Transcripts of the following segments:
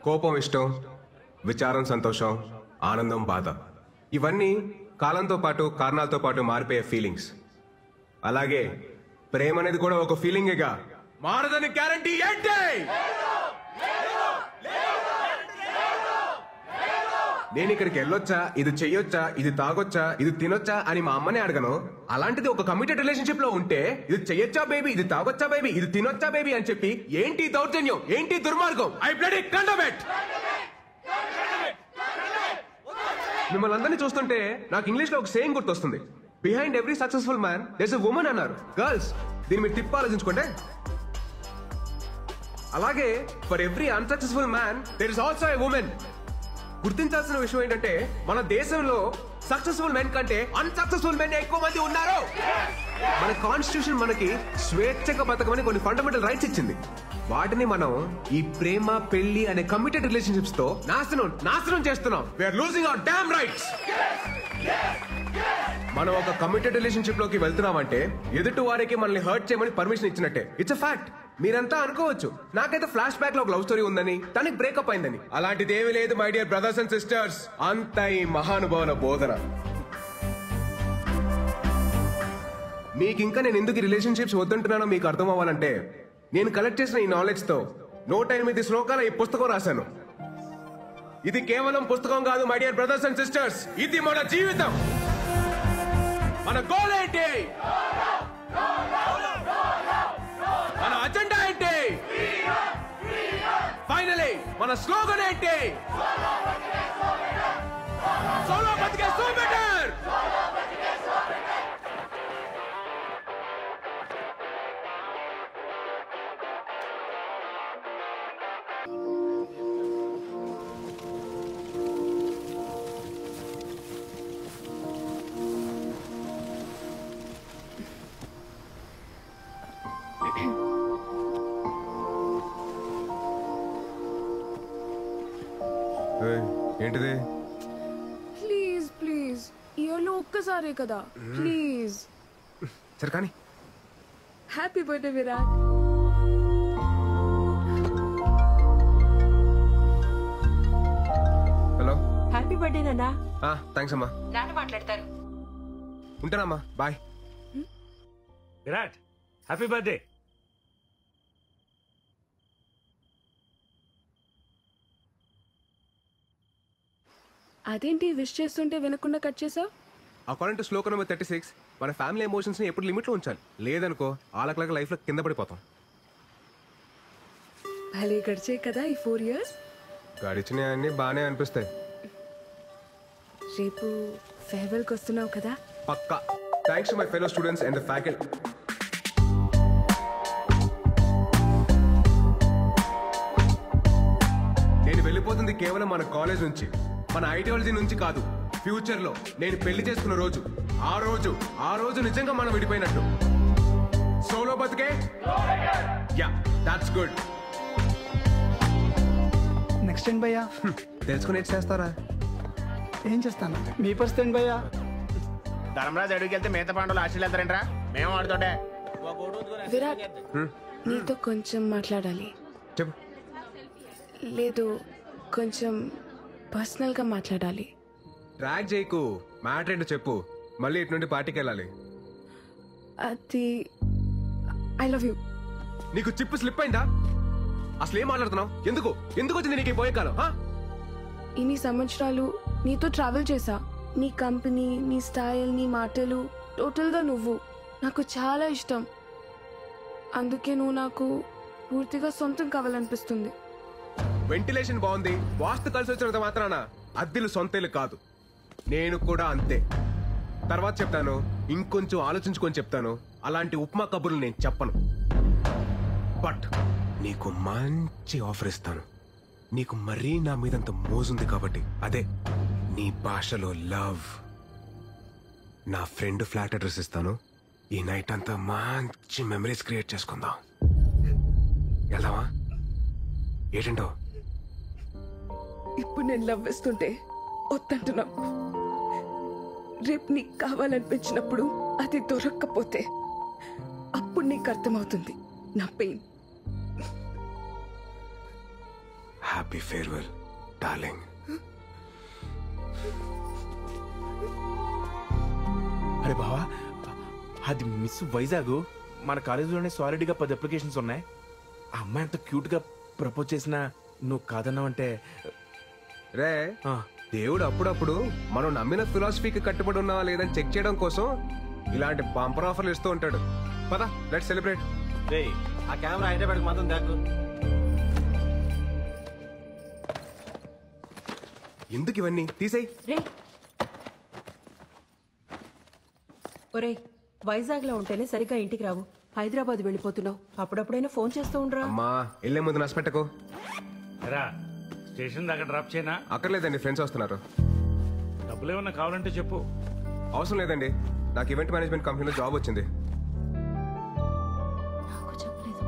కోపం ఇష్టం, విచారం సంతోషం, ఆనందం బాధ, ఇవన్నీ కాలంతో పాటు కారణాలతో పాటు మారిపోయే ఫీలింగ్స్. అలాగే ప్రేమ అనేది కూడా ఒక ఫీలింగేగా. మారదని గ్యారంటీ ఏంటి? నేను ఇక్కడికి వెళ్ళొచ్చా, ఇది చెయ్యొచ్చా, ఇది తాగొచ్చా, ఇది తినొచ్చా అని మా అమ్మనే అడగను. అలాంటిది ఒక కమిటెడ్ రిలేషన్షిప్ లో ఉంటే ఇది చెయ్యొచ్చా బేబీ, ఇది తాగొచ్చా బేబీ, ఇది తినొచ్చా బేబీ అని చెప్పి ఏంటి దౌర్జన్యం, ఏంటి దుర్మార్గం? I bloody condemn it. మిమ్మల్ని అందరినీ చూస్తుంటే నాకు ఇంగ్లీష్ లో ఒక సేయింగ్ గుర్తొస్తుంది. Behind every successful man there's a woman అన్నారు. గర్ల్స్, దీన్ని మీరు తిప్పి ఆలోచించుకోండి. అలాగే for every unsuccessful man there is also a women. గుర్తించాల్సిన విషయం ఏంటంటే మన దేశంలో సక్సెస్ఫుల్ మెన్ కంటే అన్సక్సెస్ఫుల్ మెన్ ఎక్కువ మంది ఉన్నారు. మన కాన్స్టిట్యూషన్ మనకి స్వేచ్ఛగా బతకమని కొన్ని ఫండమెంటల్ రైట్స్ ఇచ్చింది. వాటిని మనం ఈ ప్రేమ పెళ్లి అనే కమిటెడ్ రిలేషన్షిప్స్ తో నాశనం చేస్తున్నాం. We're losing our damn rights. మనం ఒక కమిటెడ్ రిలేషన్షిప్ లోకి వెళ్తున్నామంటే ఎదుటి వారికి మనల్ని హర్ట్ చేయమని పర్మిషన్ ఇచ్చినట్టే. It's a fact. మీరంతా అనుకోవచ్చు నాకైతే ఫ్లాష్ బ్యాక్ లో ఒక లవ్ స్టోరీ ఉందని, తనకి బ్రేకప్ అయిందని. అలాంటిది ఏమీ లేదు my dear brothers and sisters. అంతా ఈ మహానుభావుల బోధన. మీకు ఇంకా నేను ఎందుకు రిలేషన్షిప్స్ వద్దంటున్నానో మీకు అర్థం అవ్వాలంటే నేను కలెక్ట్ చేసిన ఈ నాలెడ్జ్ తో 108 శ్లోకాల ఈ పుస్తకం రాశాను. ఇది కేవలం పుస్తకం కాదు my dear brothers and sisters. ఇది మన జీవితం. మన గోల్ ఏంటి? మన అజెండా ఏంటి? ఫైనలీ మన స్లోగన్ ఏంటి? సోలో బతికే సో బెటర్. ఏంటిది? ప్లీజ్ ప్లీజ్, ఇయర్లో ఒక్కసారే కదా, ప్లీజ్. సరే కానీ. Happy birthday Virat. Hello. Happy birthday నాన్న. థ్యాంక్స్ అమ్మా. నాన్న మాట్లాడతారు. ఉంటానమ్మా, బాయ్. Virat, happy birthday. అదేంటి విష్ చేస్తుంటే వినకుండా కట్ చేసావు? అకార్డింగ్ టు శ్లోక నెంబర్ 36 మన ఫ్యామిలీ ఎమోషన్స్ ని ఎప్పుడు లిమిట్ లో ఉంచాలి. లేదనుకో ఆలకలక లైఫ్ లో కింద పడిపోతాం. భలే గడిచే కదా ఈ 4 years. గడిచినవన్నీ బాగానే అనిపిస్తాయి. రేపు ఫేర్వెల్ కి వస్తున్నావు కదా? పక్కా. Thanks to my fellow students and the faculty. నేను వెళ్ళిపోతుంది కేవలం మన కాలేజ్ నుంచి, మన ఐడియాలజీ నుంచి కాదు. ఫ్యూచర్ లో నేను పెళ్లి చేసుకున్న రోజు, ఆ రోజు నిజంగా మనం విడిపోయినట్టు. సోలో బతికే. Yeah, that's good. నెక్స్ట్ ఏంటి భయ్యా? తెలుసుకుని చేస్తారా? ఏం చేస్తాను? మీ పరిస్థితి ఏంటి భయ్యా? ధర్మరాజు అడుగుకి వెళ్తే మిగతా పాండవులు ఆశలు వెళ్తారంటరా? మేము ఆడుతుంటే. విరాట్, నీతో కొంచెం మాట్లాడాలి. చెప్పు. లేదు, కొంచెం పర్సనల్ గా మాట్లాడాలి. ట్రాక్ చేయకు, మ్యాటర్ ఏంటో చెప్పు. మళ్ళీ ఇటు నుండి పార్టీకి వెళ్ళాలి. అది ఐ లవ్ యూ. నీకు చిప్పు స్లిప్ అయిందా? అసలు ఏం మాట్లాడుతున్నావు? ఎందుకు వచ్చింది నీకు పోయే కాలం? ఇన్ని సంవత్సరాలు నీతో ట్రావెల్ చేసా. నీ కంపెనీ, నీ స్టైల్, నీ మాటలు, టోటల్ గా నువ్వు నాకు చాలా ఇష్టం. అందుకే నువ్వు నాకు పూర్తిగా సొంతం కావాలనిపిస్తుంది. వెంటిలేషన్ బాగుంది, వాస్తు కలిసి వచ్చినంత మాత్రాన అద్దెలు సొంతేలు కాదు. నేను కూడా అంతే. తర్వాత చెప్తాను, ఇంకొంచెం ఆలోచించుకొని చెప్తాను. అలాంటి ఉప్మా కబుర్లు నేను చెప్పను. బట్ నీకు మంచి ఆఫర్ ఇస్తాను. నీకు మరీ నా మీదంత మోజుంది కాబట్టి, అదే నీ భాషలో లవ్. నా ఫ్రెండ్ ఫ్లాట్ అడ్రస్ ఇస్తాను. ఈ నైట్ అంతా మంచి మెమరీస్ క్రియేట్ చేసుకుందాం. వెళ్దామా? ఏంటంటో? ఇప్పుడు నేను లవ్ వేస్తుంటే వద్దంటున్నావు. రేపు నీకు కావాలనిపించినప్పుడు అది దొరక్కపోతే అప్పుడు నీకు అర్థమవుతుంది నా పెయిన్. Happy farewell darling. అరే బావా, అది మిస్ వైజాగ్. మన కాలేజీలోనే సాలిడ్గా 10 అప్లికేషన్స్ ఉన్నాయి. ఆ అమ్మాయి అంత క్యూట్గా ప్రపోజ్ చేసినా నువ్వు కాదన్నావంటే రే, దేవుడు అప్పుడప్పుడు మనం నమ్మిన ఫిలాసఫీకి కట్టుబడి ఉన్నావా లేదని చెక్ చేయడం కోసం ఇలాంటి బంపర్ ఆఫర్లు ఇస్తూ ఉంటాడు. పద, లెట్స్ సెలబ్రేట్. ఆ కెమెరా హైదరాబాద్కి మాత్రం దాకు. ఎందుకు ఇవన్నీ తీసేయ్. రే ఒరేయ్, వైజాగ్ లో ఉంటేనే సరిగ్గా ఇంటికి రావు. హైదరాబాద్ వెళ్ళిపోతున్నావు. అప్పుడప్పుడైనా ఫోన్ చేస్తూ ఉండరా. అమ్మా, వెళ్ళే ముందు నష్టపెట్టకు. రా స్టేషన్ దాకా డ్రాప్ చేయనా? అక్కర్లేదండి, ఫ్రెండ్స్ వస్తున్నారు. డబ్బులు ఏమన్నా కావాలంటే చెప్పు. అవసరం లేదండి, నాకు ఈవెంట్ మేనేజ్మెంట్ కంపెనీలో జాబ్ వచ్చింది. నాకు చెప్పలేదు.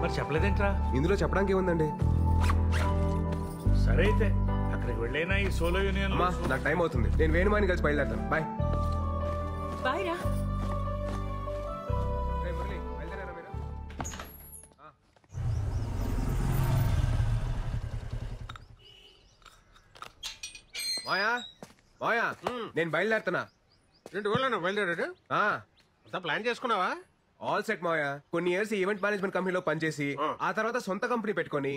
మరి చెప్పలేదేంట్రా? ఇందులో చెప్పడానికి ఏముందండి. సరే అయితే అక్కడికి వెళ్ళైనా ఈ సోలో యూనియన్ అమ్మా, నాకు టైం అవుతుంది. నేను వేణుమాని కలిసి బయలుదేరుతాను. బాయ్. బాయ్ రా. మాయా, మాయా, నేను బయలుదేరుతున్నా. 2 ఊళ్ళో బయలుదేరాడు. ప్లాన్ చేసుకున్నావా? ఆల్ సెట్ మాయా. కొన్ని ఇయర్స్ ఈవెంట్ మేనేజ్మెంట్ కంపెనీలో పనిచేసి ఆ తర్వాత సొంత కంపెనీ పెట్టుకొని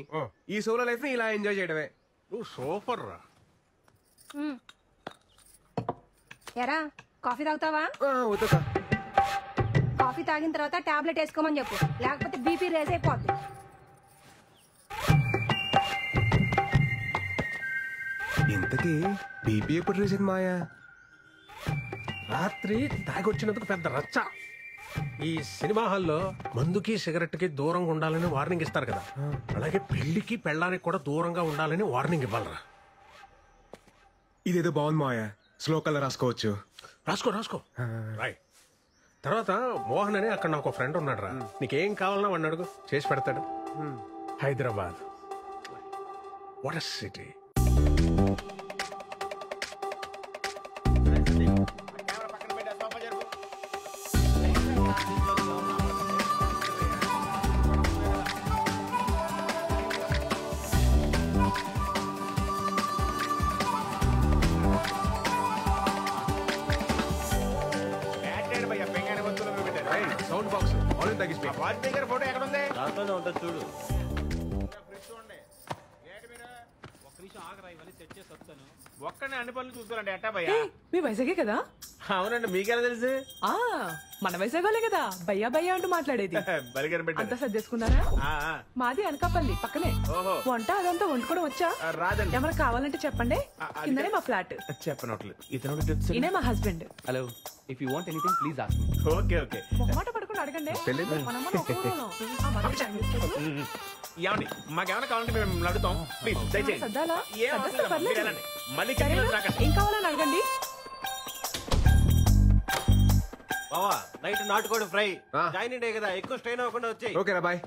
ఈ సోలో లైఫ్ ని ఇలా ఎంజాయ్ చేయడమే. నువ్వు సూపర్ రా. ఎరా కాఫీ తాగుతావా? వద్దుకా. కాఫీ తాగిన తర్వాత టాబ్లెట్ వేసుకోమని చెప్పు, లేకపోతే బీపీ రేజ్ అయిపోద్ది. ఇంతకీ బీపీ ఎప్పుడు రీసెంట్ మాయా? రాత్రి తాగొచ్చినందుకు పెద్ద రచ్చ. ఈ సినిమా హాల్లో మందుకి సిగరెట్ కి దూరంగా ఉండాలని వార్నింగ్ ఇస్తారు కదా, అలాగే పెళ్లికి పెళ్ళానికి కూడా దూరంగా ఉండాలని వార్నింగ్ ఇవ్వాలరా. ఇదేదో బాగుంది మాయా, శ్లోకాలు రాసుకోవచ్చు. రాసుకో రాసుకో. రాయ్. తర్వాత మోహన్ అని అక్కడ నాకు ఫ్రెండ్ ఉన్నాడు రా, నీకేం కావాలన్నా వాడిని అడుగు, చేసి పెడతాడు. Hyderabad what a city. Sound box already తగ్గిపోయి. ఫోటో ఎక్కడ ఉంది? దాంట్లోనే ఉంటుంది చూడు. ఒక్కనే అన్ని పనులు చూసుకోవాలంటే ఎట్టా భయ్యా? మీ వైజాగే కదా? అవునండి, మీకెలా తెలుసు? ఆ మన వైజాగోలే కదా భయ్యా భయ్యా అంటూ మాట్లాడేది. బలిగని అంతా పెట్టారు. సర్దేసుకున్నారా? ఆ, ఆ. మాది అనకాపల్లి పక్కనే. ఓహో. వంట అదంతా వండుకోవడం వచ్చా? రాదండి. ఏమైనా కావాలంటే చెప్పండి. కిందనే మా ఫ్లాట్. చెప్పనట్లేదు. ఇతను తెలుసు. ఈయనే మా husband. Hello, if you want anything please ask me. Okay okay. మొహమాట పడుకుని అడగండి. మనమ్మని ఒప్పుకోను. ఆ, మరి టైం ఏమండి, మాకేమైనా కావాలంటే మేము అడుగుతాం. ప్లీజ్ దయచేసి. సర్దాలా? ఏం అవసరం సర్దేస్తే లేదు, మీరు పర్లేదు. వెళ్ళండి. మళ్ళీ సరేనా? కిందకి రాకండి. ఏం కావాలని అడగండి. బావా, నైట్ నాటుకోడి ఫ్రై. ఆ. జాయిన్ డే కదా, ఎక్కువ స్ట్రెయిన్ అవ్వకుండా వచ్చాయి. ఓకేనా, bye.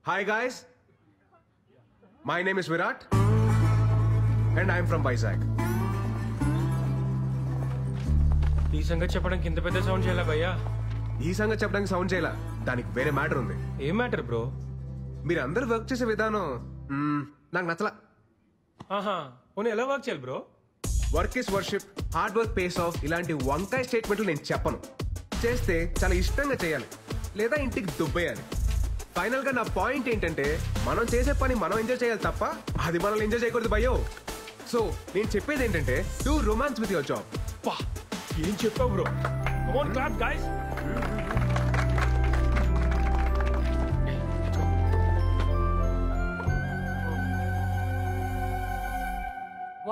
Hi guys, my name is Virat and I am from Vizag. ఈ సంగతి చెప్పడానికి ఇంత పెద్ద సౌండ్ చేయాలా భయ్యా? ఈ సంగతి చెప్పడానికి సౌండ్ చేయాల, దానికి వేరే మ్యాటర్ ఉంది. ఏం మ్యాటర్ బ్రో? మీరు అందరూ వర్క్ చేసే విధానం నాకు నచ్చలా. ఆహా, పోనీ ఎలా వర్క్ చేయాలి bro? Work is worship, hard work pays of, ఇలాంటి వంకాయ స్టేట్మెంట్లు నేను చెప్పను. చేస్తే చాలా ఇష్టంగా చేయాలి, లేదా ఇంటికి దుబ్బేయాలి. ఫైనల్ గా నా పాయింట్ ఏంటంటే, మనం చేసే పని మనం ఎంజాయ్ చేయాలి తప్ప అది మనల్ని ఎంజాయ్ చేయకూడదు భయో. సో నేను చెప్పేది ఏంటంటే, do romance with your job. పా, ఏం చెప్పావు bro? Come on clap guys.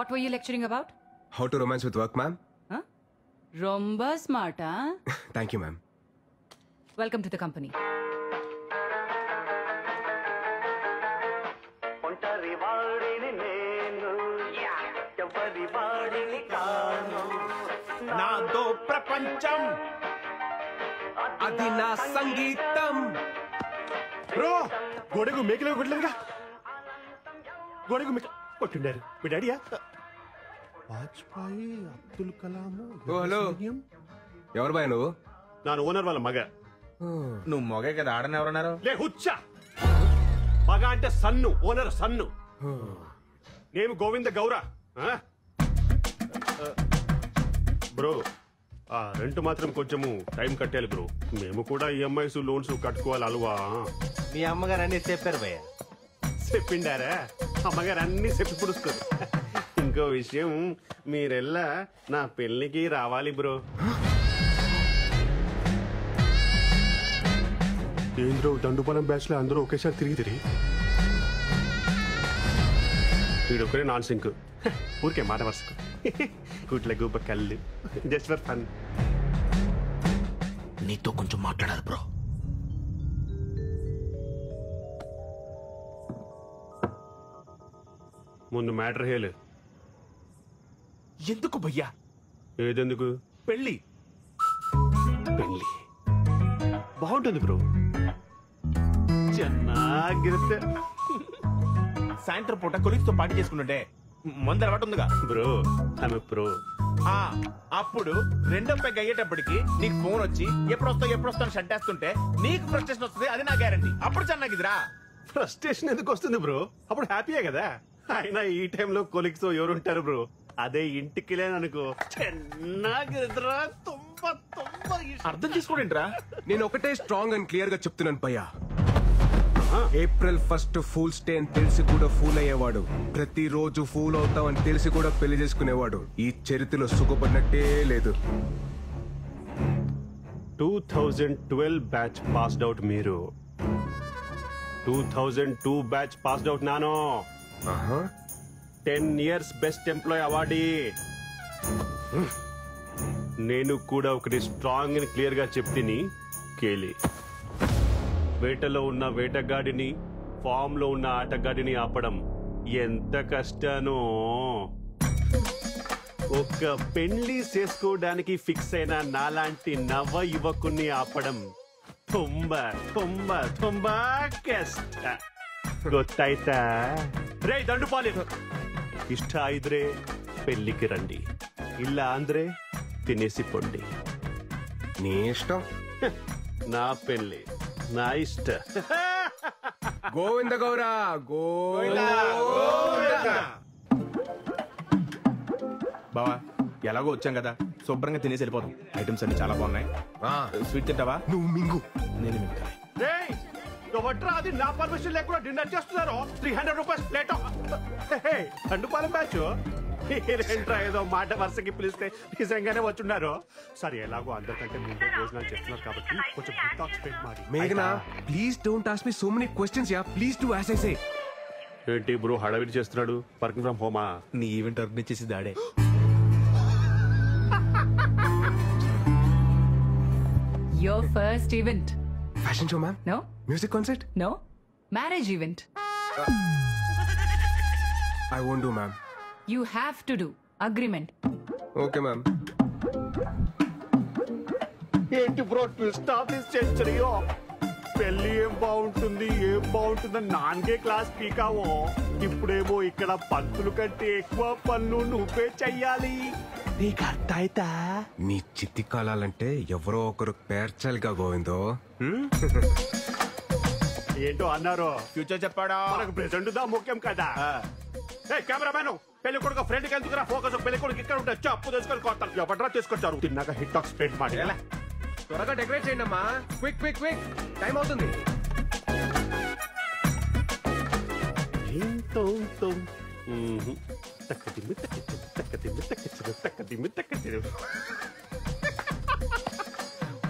What were you lecturing about? How to romance with work, ma'am? Huh? Romba smart, huh? Thank you, ma'am. Welcome to the company. నాతో ప్రపంచం అది నా సంగీతం. Bro గోడకు మేకలు కొట్టలేదుగా. గోడకు మేక కొట్టిండారు మీ డాడీయా? వాజ్పేయి, అబ్దుల్ కలాం. ఓ హలో, ఎవరు బాయ్ నువ్వు? నాను ఓనర్ వాళ్ళ మగ. నువ్వు మొగే కదా, ఆడని ఎవరన్నారు? లే హుచ్చా, మగ అంటే సన్ను, ఓనర్ సన్ను. నేను గోవింద గౌర. బ్రో ఆ రెంట్ మాత్రం కొంచెము టైం కట్టాలి బ్రో. మేము కూడా ఈఎంఐస్ లోన్స్ కట్టుకోవాలి అలవా. మీ అమ్మగారు అన్ని చెప్పారు భయ్య. చెప్పిండారా? అమ్మగారు అన్ని చెప్పి పుడుస్తారు. ఇంకో విషయం, మీరెల్లా నా పెళ్లికి రావాలి బ్రో. ఏంద్రో దండుపాలెం బ్యాచ్ లో అందరూ ఒకేసారి తిరిగి వీడొక్కడే నాన్ సింక్. ఊరికే మాట వరుసకు కూట్ల గూప కళ్ళు జస్ట్ ఫర్ ఫన్. నీతో కొంచెం మాట్లాడాలి బ్రో. ముందు మ్యాటర్ హేలు. ఎందుకు భయ్యా? ఏదెందుకు? పెళ్ళి. పెళ్ళి బాగుంటుంది బ్రో, ಚೆನ್ನಾಗಿರುತ್ತೆ. సాయంత్రం పూట కొలీగ్స్ తో పార్టీ చేసుకుంటుంటే మందు అలవాటు ఉందిగా బ్రో. ఆమె ప్రో. అప్పుడు రెండో పెగ్ అయ్యేటప్పటికి నీకు ఫోన్ వచ్చి ఎప్పుడు వస్తావు షట్ వేస్తుంటే నీకు ఫ్రస్ట్రేషన్ వస్తుంది. అది నా గ్యారంటీ. అప్పుడు చెన్నాగిదిరా. ఫ్రస్ట్రేషన్ ఎందుకు వస్తుంది బ్రో? అప్పుడు హ్యాపీయే కదా. అయినా ఈ టైంలో కొలీగ్స్ ఎవరు ఉంటారు బ్రో? అదే ఇంటికి లేననుకో ಚೆನ್ನಾಗಿದ್ರಾ. అర్థం చేసుకోండిరా. నేను ఒకటే స్ట్రాంగ్ అండ్ క్లియర్ గా చెప్తున్నాను భయ్యా. ఏప్రిల్ 1 ఫూల్స్ డే అని తెలిసి కూడా ఫూల్ అయ్యేవాడు, ప్రతిరోజు ఫూల్ అవుతామని తెలిసి కూడా పెళ్లి చేసుకునేవాడు ఈ చరిత్రలో సుఖపడినట్టే లేదు. 2012 బ్యాచ్ పాస్డ్ అవుట్ మీరు. 2002 బ్యాచ్ పాస్డ్ అవుట్ నాను. 10 years బెస్ట్ ఎంప్లాయ్ అవార్డీ. నేను కూడా ఒకటి స్ట్రాంగ్ అండ్ క్లియర్ గా చెప్తిని కేలి. వేటలో ఉన్న వేటగాడిని, ఫామ్ లో ఉన్న ఆటగాడిని ఆపడం ఎంత కష్టానో. ఒక పెళ్లి చేసుకోవడానికి ఫిక్స్ అయిన నాలాంటి నవ యువకుని ఆపడం ತುಂಬಾ ತುಂಬಾ ತುಂಬಾ ಕಷ್ಟ. ಗೊತ್ತಾಯ್ತಾ? ರೇ ದಂಡುಪಾಲಿ, ಇಷ್ಟ ಇದ್ರೆ పెళ్లికి రండి, ಇಲ್ಲ ಅಂದ್ರೆ తినేసి పొండి. నీ ఇష్టం. నా పెళ్లి నా ఇష్ట. గోవింద గౌర గోవింద. బావా ఎలాగో వచ్చాం కదా, శుభ్రంగా తినేసి వెళ్ళిపోతాం. ఐటమ్స్ అన్ని చాలా బాగున్నాయి. స్వీట్ తింటావా? నువ్వు మింగు, నేను మింగుతా. వట్రా, అది నా పర్మిషన్ లేకుండా డిన్నర్ చేస్తున్నారు. 300 రూపీస్ ప్లేట్. దండుపాలెం బ్యాచ్ ఏంట్రా ఏదో మాట వరుసకి పిలిస్తే నిజంగానే వచ్చున్నారు. సరే ఎలాగో అందరికంటే ముందే భోజనాలు చేస్తున్నారు కాబట్టి కొంచెం డిటాక్స్ పెట్టి మారి. మేఘనా, please don't ask me so many questions yeah. Please do as I say. ఏంటి బ్రో హడావిడి చేస్తున్నాడు? వర్కింగ్ ఫ్రమ్ హోమా? నీ ఈవెంట్ ఆర్గనైజ్ చేసి దాడే. Your first event. Fashion show, ma'am? No. Music concert? No. Marriage event. I won't do, ma'am. You have to do. Agreement. Okay, ma'am. ఏంటి bro twist of this సెంచరీయో? పెళ్లి ఏం బాగుంటుందని నాన్గే class పీకావో. ఇప్పుడేమో ఇక్కడ పంతులు కంటే ఎక్కువ పనులు నువ్వే చెయ్యాలి. నీకు అర్థమైతా? నీ చిత్తి కాలాలంటే ఎవరో ఒకరు పేర్చాలిగా గోవిందో. ఏంటో అన్నారు. ఫ్యూచర్ చెప్పాడా? మనకు ప్రెసెంట్ దా ముఖ్యం కదా. కెమెరామెన్, పెళ్లి కొడుకు ఫ్రెండ్ కి ఎందుకురా ఫోకస్? పెళ్లి కొడుకు ఇక్కడ ఉంటే అప్పు తీసుకొని కొడతాను. ఎవడ్రా తీసుకొచ్చారు? తిన్నాక హిట్ టాక్ స్ప్రెడ్ మాట. త్వరగా డెకరేట్ చేయండి అమ్మా. క్విక్ క్విక్ క్విక్, టైం అవుతుంది.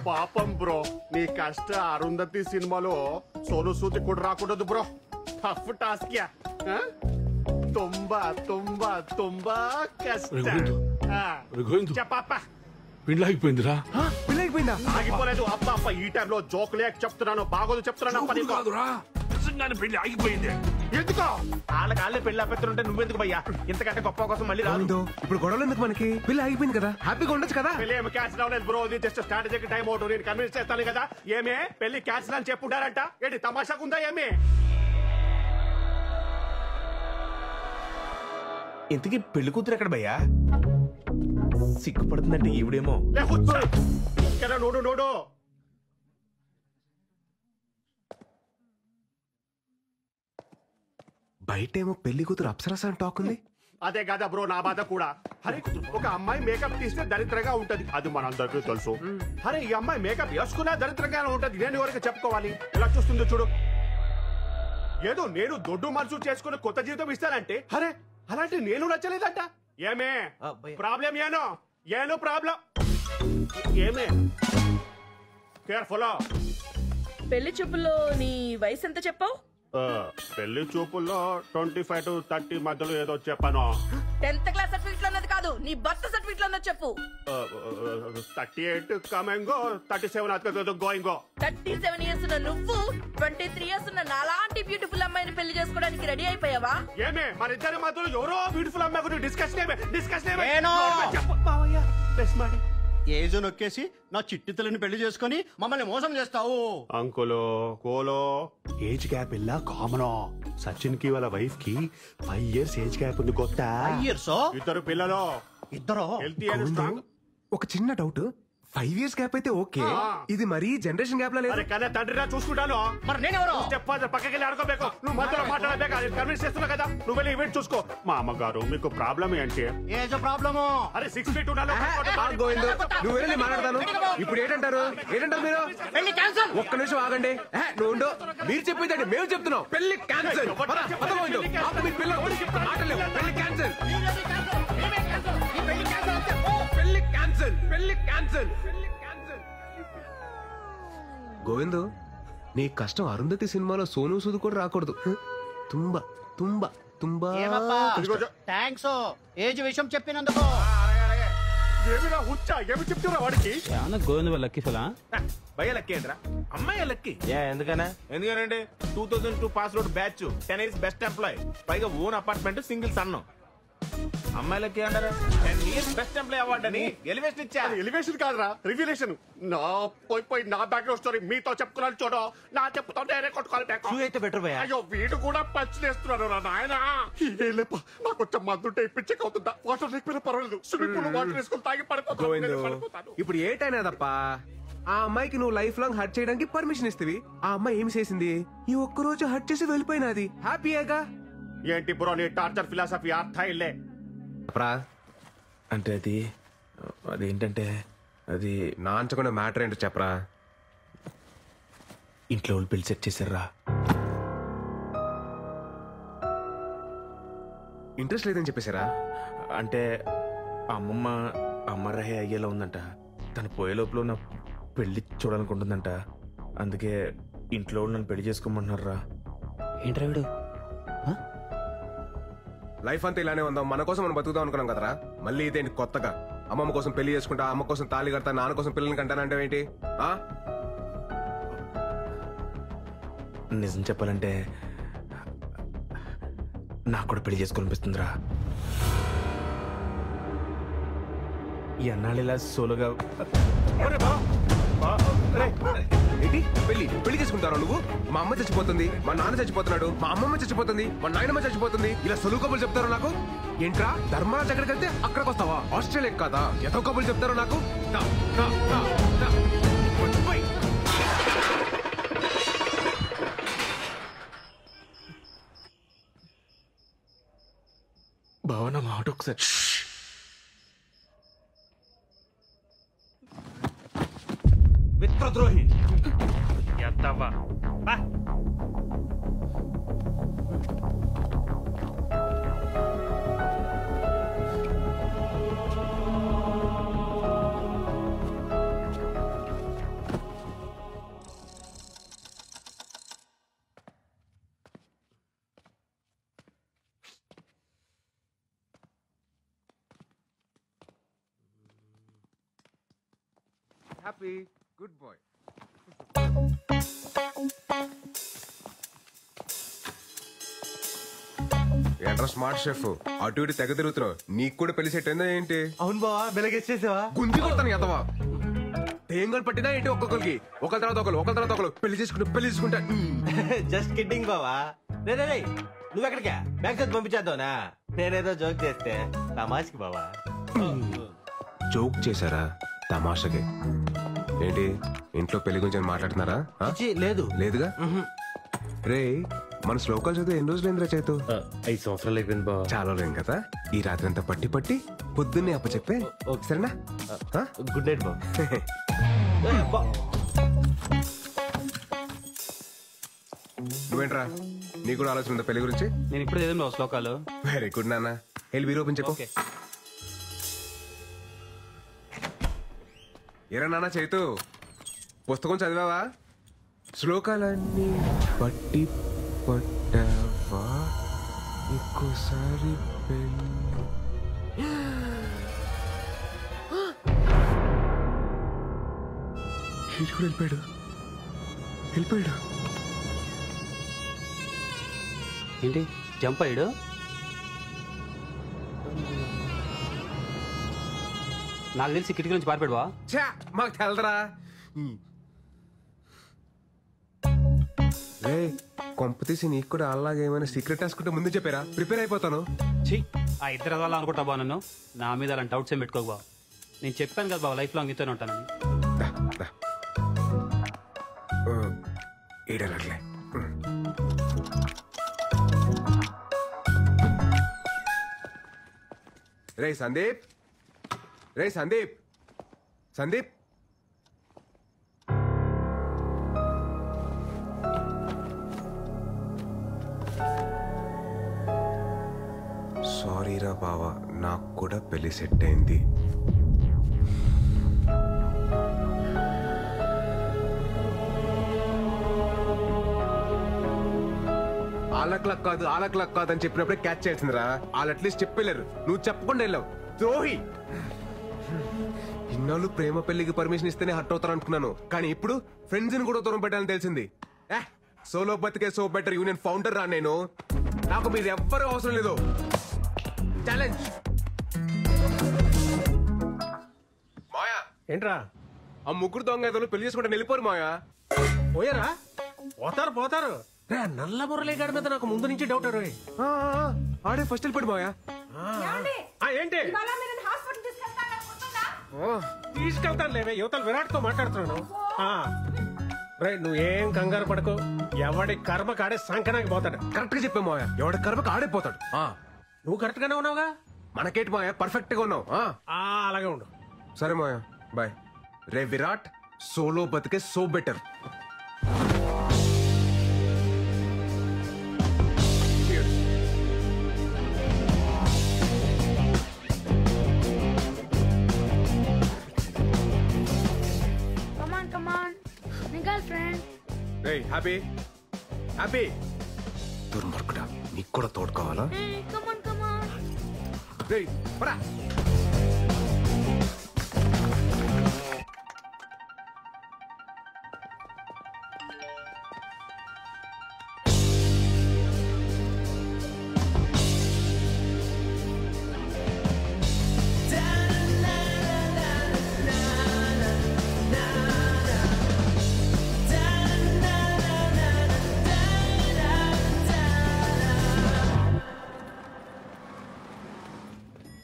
పాపం బ్రో, నీ కష్ట అరుంధతి సినిమాలో సోను సూది కూడా రాకూడదు బ్రో. Tough task yeah. ತುಂಬಾ ತುಂಬಾ ತುಂಬಾ ಕಷ್ಟ చెప్పప్ప పెళ్ళి ఆగిపోయిందిరా. పెళ్ళి అయిపోయిందా? ఆగిపోలేదు అప్ప అప్ప ఈ టైంలో జోకులే చెప్తున్నాను బాగోదు చెప్తున్నాను అప్ప నీకు. నిజంగానే పెళ్లి ఆగిపోయింది. ఎందుకో వాళ్ళ పెళ్లి అపెత్తుంటే నువ్వెందుకు భయ్యా ఇంతకంటే గొప్ప కోసం మళ్ళీ రాదు. ఇప్పుడు గొడవలు ఎందుకు మనకి? పెళ్లి అయిపోయింది కదా, హ్యాపీగా ఉండొచ్చు కదా. పెళ్లి ఏమి క్యాన్సిల్ అవ్వలేదు బ్రో, ఇది జస్ట్ స్ట్రాటజీకి టైం అవుట్. నేను కన్విన్స్ చేస్తాను కదా. ఏమే పెళ్లి క్యాన్సిల్ అని చెప్పుంటారంట, ఏంటి తమాషాకుందా ఏమి? ఇంతకీ పెళ్లి కూతురు ఎక్కడ భయ్యా? సిగ్గుపడుతుందంటే ఈవిడేమో. నోడు నోడు బయటేమో పెళ్లి కూతురు అప్సరస అని టాక్ ఉంది. అదే కదా బ్రో నా బాధ కూడా. అరే ఒక అమ్మాయి మేకప్ తీస్తే దరిద్రంగా ఉంటది, అది మనందరికీ తెలుసు. అరే ఈ అమ్మాయి మేకప్ వేసుకున్నా దరిద్రంగానే ఉంటది, నేను ఎవరికి చెప్పుకోవాలి? ఎలా చూస్తుందో చూడు. ఏదో నేను దొడ్డు మనసు చేసుకుని కొత్త జీవితం ఇస్తానంటే అరే అలాంటి నేను నచ్చలేదంట. ఏమే ప్రాబ్లం? ఏను ప్రాబ్లం ఏమే? కేర్ఫుల్. పెళ్లి చూపుల్లో నీ వయసు ఎంత చెప్పావు? పెళ్లి చూపుల్లో 25 to 30 మధ్యలో ఏదో చెప్పాను. 10th క్లాస్ సర్టిఫికెట్ లో ఉన్నది కాదు, నీ బర్త్ సర్టిఫికెట్ లో ఉన్నది చెప్పు. 38 కమింగ్, 37 గోయింగ్. 37 ఇయర్స్ ఉన్న నువ్వు 23 ఇయర్స్ ఉన్న నాలాంటి బ్యూటిఫుల్ అమ్మాయిని పెళ్లి చేసుకోవడానికి రెడీ అయిపోయావా? ఏమే మన ఇద్దరి మధ్యలో ఎవరో బ్యూటిఫుల్ అమ్మాయి గురించి డిస్కషన్ ఏజో నొక్కేసి నా చిట్టి తల్లిని పెళ్లి చేసుకుని మమ్మల్ని మోసం చేస్తావు. అంకులో కోలో ఏజ్ గ్యాప్ ఇలా కామన్. సచిన్ కి వాళ్ళ వైఫ్ కి 5 years ఏజ్ గ్యాప్ ఉంది. కొత్త 5 years? ఇద్దరు పిల్లలు. ఇద్దరు హెల్తీ అండ్ స్ట్రాంగ్. ఒక చిన్న డౌట్, 5 years గ్యాప్ అయితే ఓకే, ఇది మరీ జనరేషన్ గ్యాప్ లా లేదు. కానీ తండ్రిరా చూసుకుంటాను. మరి నేనెవరు? చెప్పాలి పక్కకి వెళ్ళి ఆడుకోಬೇಕು. నువ్వు మధ్యలో మాట్లాడలేక కన్విన్స్ చేస్తున్నావు కదా, నువ్వు వెళ్ళి ఈవెంట్ చూసుకో. మా అమ్మగారు మీకు ప్రాబ్లం ఏంటి? ఏజో ప్రాబ్లము. అరే 6 feet ఉన్నాను. నువ్వు వెళ్ళి మాట్లాడతాను. ఇప్పుడు ఏంటంటారు మీరు? పెళ్లి క్యాన్సిల్. ఒక్క నిమిషం ఆగండి. నువ్వు ఉండు. మీరు చెప్పేదండి మేము చెప్తున్నాం. పెళ్లి క్యాన్సిల్. పెళ్లి క్యాన్సిల్. పెళ్లి క్యాన్సిల్. గోవిందు, నీ కష్టం అరుంధతి సినిమాలో సోను సూద్ కూడా రాకూడదు. తుంబా తుంబా తుంబా. థ్యాంక్స్ ఏజ్ విషయం చెప్పినందుకు. ఏమి చెప్తున్నా వాడికి? గోవింద్ లక్కీ ఫలా భయ్య లక్కీ ఏంట్రా? అమ్మాయి లక్కీ. ఎందుకనండి 2002 pass out batch, 10 years best employee, పైగా ఓన్ అపార్ట్మెంట్, సింగిల్ సన్. అమ్మాయిలకి అంటారా 10 years బెస్ట్ ఎంప్లాయ్ అవార్డు అని ఎలివేషన్ ఇచ్చా. ఎలివేషన్ కాదురా, రివ్యులేషన్. నా పోయి నా బ్యాక్గ్రౌండ్ స్టోరీ మీతో చెప్పుకున్నాను చూడు. నా చెప్పుతో నేనే కొట్టుకోవాలి. అయితే బెటర్ భయ్యా. అయ్యో వీడు కూడా పంచులేస్తున్నాడు రా నాయన. నాకు కొంచెం మందుంటే పిచ్చక్ అవుతుందా? వాటర్ లేకపోయినా పర్వాలేదు, స్విమ్మింగ్ పూల్ వాటర్ వేసుకొని తాగి పడిపోతాను. ఇప్పుడు ఏటైనాదప్పా, ఆ అమ్మాయికి నువ్వు లైఫ్ లాంగ్ హర్ట్ చేయడానికి పర్మిషన్ ఇస్తవి. ఆ అమ్మాయి ఏమి చేసింది? ఈ ఒక్క రోజు హర్ట్ చేసి వెళ్ళిపోయినది. హ్యాపీయేగా? ఏంటి బ్రో నీ టార్చర్ ఫిలాసఫీ? అర్థం ఇల్లే అంటే అదేంటంటే అది నా అంచకుండా మ్యాటర్ ఏంటో చెప్పరా. ఇంట్లో వాళ్ళు పెళ్లి సెట్ చేశారా? ఇంట్రెస్ట్ లేదని చెప్పేశారా? అంటే అమ్మ రహే అయ్యేలా ఉందంట. తను పోయే లోపల నా పెళ్లి చూడాలనుకుంటుందంట. అందుకే ఇంట్లో వాళ్ళు నన్ను పెళ్లి చేసుకోమంటున్నారా. ఏంట్రా వీడు? లైఫ్ అంతా ఇలానే ఉందాం, మన కోసం మనం బతుకుదాం అనుకున్నాం కదరా. మళ్ళీ ఇదేంటి కొత్తగా? అమ్మమ్మ కోసం పెళ్లి చేసుకుంటా, అమ్మ కోసం తాళి కడతా, నాన్న కోసం పిల్లల్ని కంటానంటే ఏంటి? నిజం చెప్పాలంటే నాకు కూడా పెళ్లి చేసుకోవాలనిపిస్తుందిరా. ఈ అన్నాళ్ళు ఇలా సోలోగా ఏంటి పెళ్లి చేసుకుంటారా నువ్వు? మా అమ్మ చచ్చిపోతుంది, మా నాన్న చచ్చిపోతున్నాడు, మా అమ్మమ్మ చచ్చిపోతుంది, మా నాయనమ్మ చచ్చిపోతుంది, ఇలా సొలువు కబులు చెప్తారు నాకు. ఏంట్రా ధర్మరాజ్ ఎక్కడికి వెళ్తే అక్కడికి వస్తావా? ఆస్ట్రేలియా కాదా? ఎంతో కబులు చెప్తారు నాకు. భావన మాట ఒకసారి. మిత్రద్రోహి ఎత్తవా. Happy good boy. ఏంట్రా స్మార్ట్ షెఫ్, అటు ఇటు తెగ తిరుగుతున్నావు. నీకు కూడా పెళ్లి సెట్ అయిందా ఏంటి? అవును బావా, వెలగేసేసావా? గుంజి కొడతాను ఎంతవా. తేంగలు పట్టినా ఏంటి ఒక్కొక్కరికి, ఒకరి తర్వాత ఒకరు పెళ్లి చేసుకుంటా. జస్ట్ కిడ్డింగ్ బావా. రే నువ్వు ఎక్కడికా? బ్యాంక్ చదివి పంపించేద్దావునా? నేనేదో జోక్ చేస్తే తమాష్కి బావా. జోక్ చేశారా తమాషకి? ఏంటి ఇంట్లో పెళ్లి గురించి మాట్లాడుతున్నారా? లేదు లేదుగా. రే మన శ్లోకాలు చదివి ఎన్ని రోజులు ఏంద్రా చేతు? 5 సంవత్సరాలు అయిపోయింది బా. చాలా లేం కదా. ఈ రాత్రి అంతా పట్టి పొద్దున్నే అప్ప చెప్పే సరేనా? గుడ్ నైట్ బాబు. నువ్వేంట్రా, నీ కూడా ఆలోచన ఉందా పెళ్లి గురించి? నేను ఇప్పుడు చదివిన శ్లోకాలు. వెరీ గుడ్ నాన్న. వెళ్ళి వీరు ఓపెన్ చెప్పు. ఏరా నాన్న చైతు, పుస్తకం చదివావా? శ్లోకాలన్నీ పట్టి పట్టావా? ఇంకోసారి వెళ్ళిపోయాడు. ఏంటి జంప్ అయ్యాడు? నాకు తెలిసి కిటికీ నుంచి పారిపోయావా? చా మాకు తెలదరా. రే కొంప తీసి నీకు కూడా అలాగే ఏమైనా సీక్రెట్ రాసుకుంటే ముందు చెప్పారా? ప్రిపేర్ అయిపోతాను. ఛీ, ఆ ఇద్దరు అలా అనుకుంటా బా. నన్ను నా మీద అలాంటి డౌట్స్ ఏం పెట్టుకోకు బా. నేను చెప్పాను కదా బా, లైఫ్ లాంగ్ ఇంతనే ఉంటానని. ఏడలట్లే. రే సందీప్, సందీప్ సారీరా బావా, నాకు కూడా పెళ్లి సెట్ అయింది. ఆలక్లక్ కాదు అని చెప్పినప్పుడే క్యాచ్ చేసిందిరా. వాళ్ళు అట్లీస్ట్ చెప్పలేరు, నువ్వు చెప్పకుండా వెళ్ళావు. ద్రోహి. ఇన్నాళ్ళు ప్రేమ పెళ్లికి పర్మిషన్ ఇస్తేనే హర్ట్ అవుతారు అనుకున్నాను, కానీ ఇప్పుడు ఫ్రెండ్స్ ని కూడా దూరం పెట్టాలని తెలిసింది. సోలో బతికే సో బెటర్ యూనియన్ ఫౌండర్ రా నేను. నాకు మీరు ఎవ్వరూ అవసరం లేదు. ఛాలెంజ్. మాయా ఏంట్రా, ఆ ముగ్గురు దొంగ ఏదో పెళ్లి చేసుకుంటే వెళ్ళిపోరు మాయా. పోయారా? పోతారు. నల్ల మురళీగాడి మీద నాకు ముందు నుంచి డౌట్. ఆడే ఫస్ట్ వెళ్ళిపోడు మాయా. ఏంటి తీసుకెళ్తాను లేవే, యువతలు విరాట్ తో మాట్లాడుతున్నాను. రే నువ్వేం కంగారు పడకు, ఎవడి కర్మ కాడే సంకనాకి పోతాడు. కరెక్ట్ గా చెప్పే మాయా, ఎవడి కర్మకు ఆడే పోతాడు. నువ్వు కరెక్ట్ గానే ఉన్నావుగా. మనకేంటి మాయా, పర్ఫెక్ట్ గా ఉన్నావు. అలాగే ఉండు. సరే మాయా, బాయ్. రే విరాట్, సోలో బతికే సో బెటర్. హ్యాపీ దుర్మార్గుడా, నీకు కూడా తోడు కావాలా?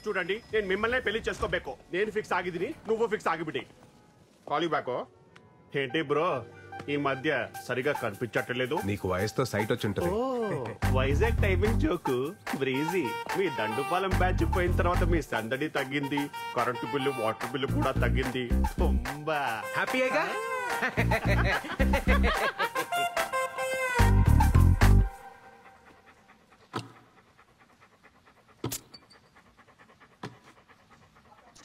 చూడండి, నేను మిమ్మల్ని పెళ్లి చేసుకోబేకో. నేను ఫిక్స్ ಆಗಿದ್ದೀನಿ, నువ్వు ఫిక్స్ ಆಗಿಬಿಡಿ. కాల్ బ్యాకో. ఏంటి బ్రో ఈ మధ్య సరిగా కనిపించట్లేదు? నీకు వయసుతో సైట్ వచ్చి ఉంటుంది. Vizag timing joke breezy. మీ దండుపాలెం బ్యాచ్ పోయిన తర్వాత మీ సందడి తగ్గింది, కరెంటు బిల్లు వాటర్ బిల్లు కూడా తగ్గింది. తుంబా హ్యాపీగా.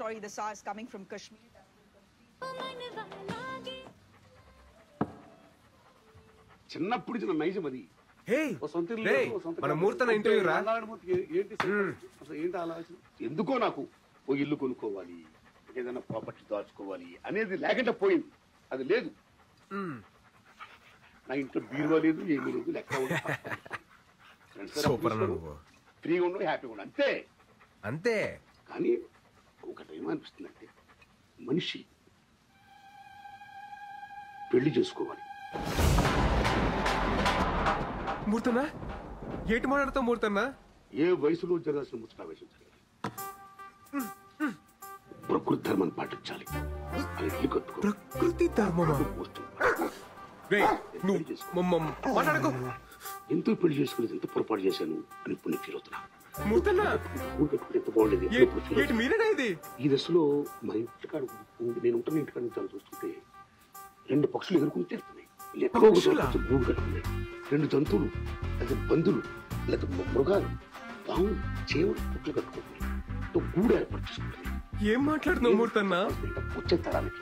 Story, the SARS coming from Kashmir. చిన్నప్పుడు చిన్న నైజం అది. మన ముహూర్తం ఇంటర్వ్యూ రా. ఏంటి అసలు ఏంటి ఆలోచన? ఎందుకో నాకు ఓ ఇల్లు కొనుక్కోవాలి, ఏదైనా ప్రాపర్టీ దాచుకోవాలి అనేది లేకుండా పోయింది. అది లేదు. నా ఇంట్లో బీరువా లేదు, ఏమీ లేదు. లెక్క సూపర్ అన్న నువ్వు. ఫ్రీగా ఉండవు, హ్యాపీగా ఉండవు, అంతే అంతే. కానీ ఒకటి ఏమనిపిస్తుందంటే మనిషి పెళ్లి చేసుకోవాలి. మూర్తన్నా ఏటి మాట్లాడతావు మూర్తన్నా? ఏ వయసులో జరగాల్సిన ముచ్చట వయసు జరగాలి. ప్రకృతి ధర్మాన్ని పాటించాలి. ప్రకృతి ధర్మమా? మాట్లాడుకో. ఎంతో పెళ్లి చేసుకునేది ఎంత పొరపాటు చేశాను అని ఇప్పుడు నేను ఫీల్ అవుతున్నా. ఎంత బాగుండేది. ఈ దశలో మా ఇంటికాడ నేను ఉంటున్న ఇంటికాడ నుంచి చూస్తుంటే 2 పక్షులు ఎగురుకుని తిరుగుతున్నాయి. గూడు కట్టుకున్నాయి. 2 జంతువులు లేదా బంధువులు లేదా మృగాలు పాము చేవులు పుట్లు కట్టుకుంటున్నాయి. గూడు ఏర్పాటు చేసుకుంటున్నాయి. ఏం మాట్లాడుతున్నావు మూర్తన్నా? వచ్చే తరానికి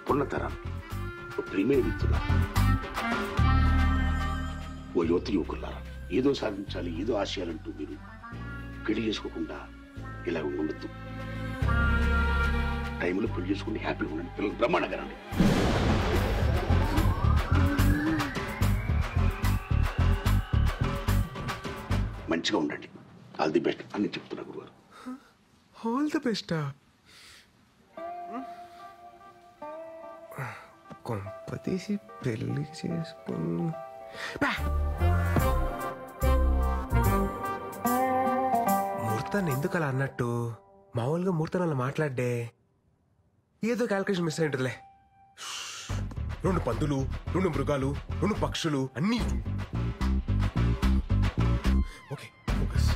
పున్న తరానికి ప్రియమైన ఇస్తున్నా. ఓ యువత యువకులారా, ఏదో సాధించాలి, ఏదో ఆశయాలంటూ మీరు పెళ్లి చేసుకోకుండా ఇలా ఉండొద్దు. టైంలో పెళ్లి చేసుకుని హ్యాపీగా ఉండండి. పిల్లలు బ్రహ్మాండంగా రండి. మంచిగా ఉండండి. ఆల్ ది బెస్ట్ అని చెప్తున్నా గురుగారు. ఆల్ ది బెస్టా? కొంపతీసి పెళ్లి చేసుకుని మూర్తాన్ని ఎందుకు అలా అన్నట్టు? మామూలుగా మూర్తాన్ని అలా మాట్లాడే ఏదో క్యాల్కులేషన్ మిస్ అయింటదిలే. 2 పందులు, 2 మృగాలు, 2 పక్షులు అన్నీ. Okay focus.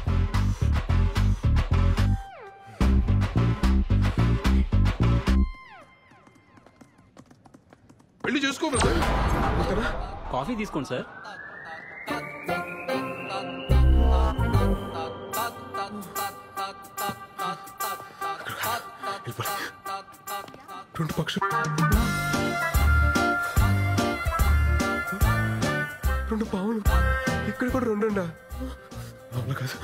పెళ్లి చేసుకో. కాఫీ తీసుకోండి సార్. రెండు పక్షులు, 2 పావులు, ఇక్కడ కూడా 2 అండా? అవునా కాదు,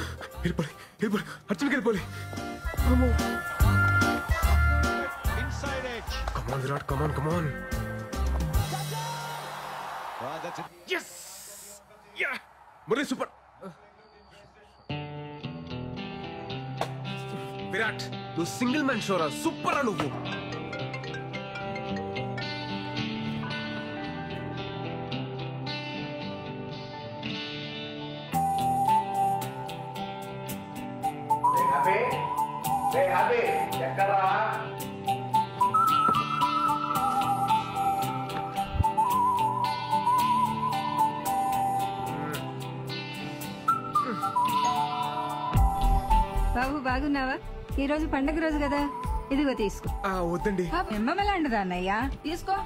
వెళ్ళిపోయి అర్జున్కి వెళ్ళిపోయి. కమాన్ విరాట్, కమాన్. Yes! Yeah! Murali super. Virat, నువ్వు సింగిల్ మ్యాన్ షోరా. సూపర్ నువ్వు. ఎక్కడా బాబు, బాగున్నావా? ఈ రోజు పండగ రోజు కదా, ఇదిగో తీసుకో. వద్దండి. ఎమ్మలాంటిదా అన్నయ్య, తీసుకో.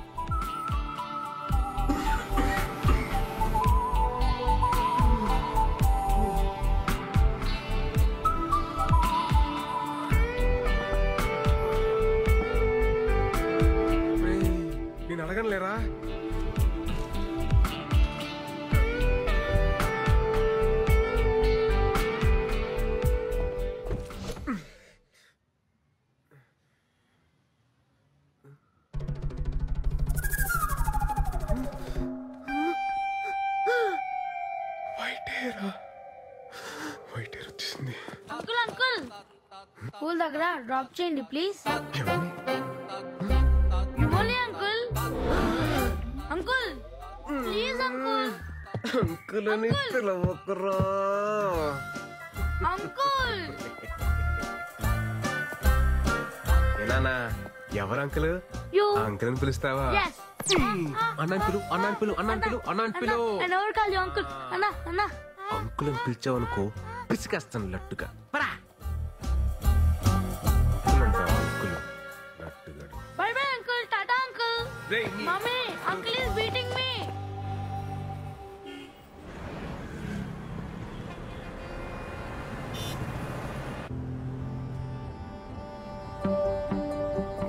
నేను అడగనులేరా? వైట్ హెయిర్ వచ్చేసింది. అంకుల్ పూల్ దగ్గర డ్రాప్ చేయండి ప్లీజ్. మిమ్మల్ని అంకుల్ ప్లీజ్ అంకుల్ అని పిలవకురా. అంకుల్ ఏనా ఎవరు అంకుల్? అంకుల్ అని పిలుస్తావా? అన్నాను పిలు. ఎవరు కాదు అంకుల్. అన్నా అంకుల్ అని పిలిచావనుకో పిసికేస్తాను లట్టుగా. Bye bye uncle, tata uncle. Mummy, uncle is beating me.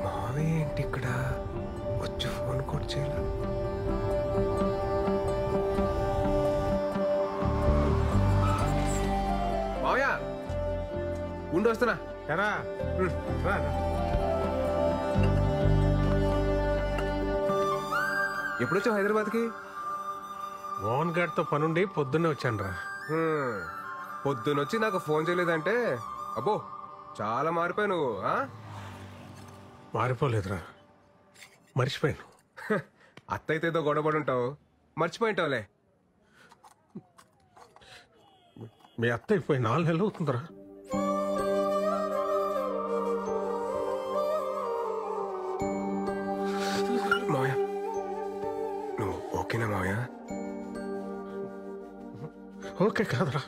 మావయ్య ఏంటి ఇక్కడ వచ్చి ఫోన్ కూడా చేయాలి? మావయ్య ఉండి వస్తున్నా. రా ఎప్పుడొచ్చావు హైదరాబాద్కి? మోహన్ గారితో పనుండి పొద్దున్నే వచ్చాను రా. పొద్దునొచ్చి నాకు ఫోన్ చేయలేదంటే అబ్బో చాలా మారిపోయావు నువ్వు. మారిపోలేదురా, మర్చిపోయాను. అత్తయితే ఏదో గొడవపడి ఉంటావు, మర్చిపోయింటావులే. మీ అత్త అయిపోయి 4 నెలలు అవుతుందిరా. మావయ్య నువ్వు ఓకేనా మావయ్య? ఓకే కాదురా,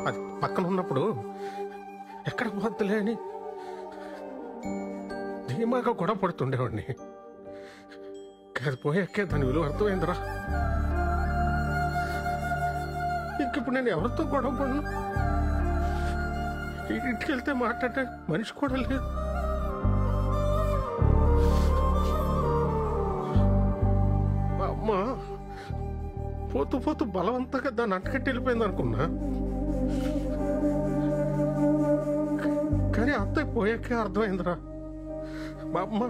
అది పక్కన ఉన్నప్పుడు ఎక్కడ పోద్దులే అని ధీమాగా గొడవ పడుతుండేవాడిని. అది పోయాకే దాని విలువ అర్థమైందిరా. ఇంకిప్పుడు నేను ఎవరితో గొడవ పడను. ఇంటికి వెళ్తే మాట్లాడే మనిషి కూడా లేదు. అమ్మ పోతూ పోతూ బలవంతంగా దాన్ని అంటకట్టి వెళ్ళిపోయింది అనుకున్నా. కానీ అత్తయ్య పోయాకే అర్థమైందిరా, మా అమ్మ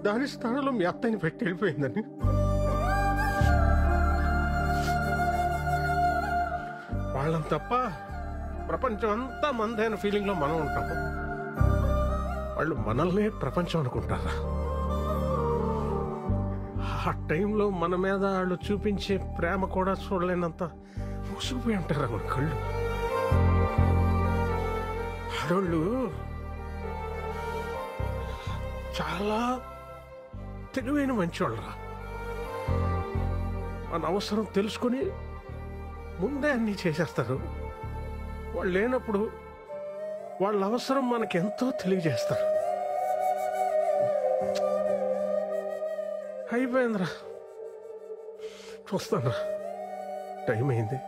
దాని స్థానంలో మీ అత్తయ్యని పెట్టి వెళ్ళిపోయిందని. వాళ్ళని తప్ప ప్రపంచం అంతా మందైన ఫీలింగ్ లో మనం ఉంటాము. వాళ్ళు మనల్నే ప్రపంచం అనుకుంటారా? ఆ టైంలో మన మీద వాళ్ళు చూపించే ప్రేమ కూడా చూడలేనంత మూసుకుపోయి ఉంటారా మన కళ్ళు. ఆడోళ్ళు చాలా తెలివైన మంచివాళ్ళరా. మన అవసరం తెలుసుకొని ముందే అన్నీ చేసేస్తారు. వాళ్ళు లేనప్పుడు వాళ్ళ అవసరం మనకెంతో తెలియజేస్తారు. అయిపోయిందిరా, చూస్తానురా, టైం అయింది.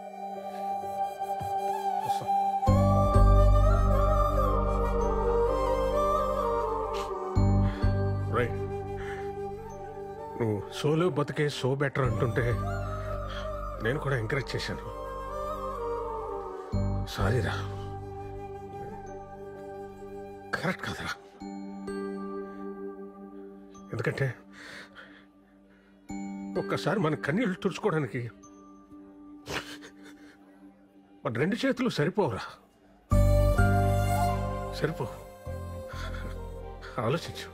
రైట్, నువ్వు సోలో బతికే సో బెటర్ అంటుంటే నేను కూడా ఎంకరేజ్ చేశాను. సారీరా, కరెక్ట్ కాదురా. ఎందుకంటే ఒక్కసారి మన కన్నీళ్ళు తుడుచుకోవడానికి మన 2 చేతులు సరిపోవురా. సరిపో, ఆలోచించు.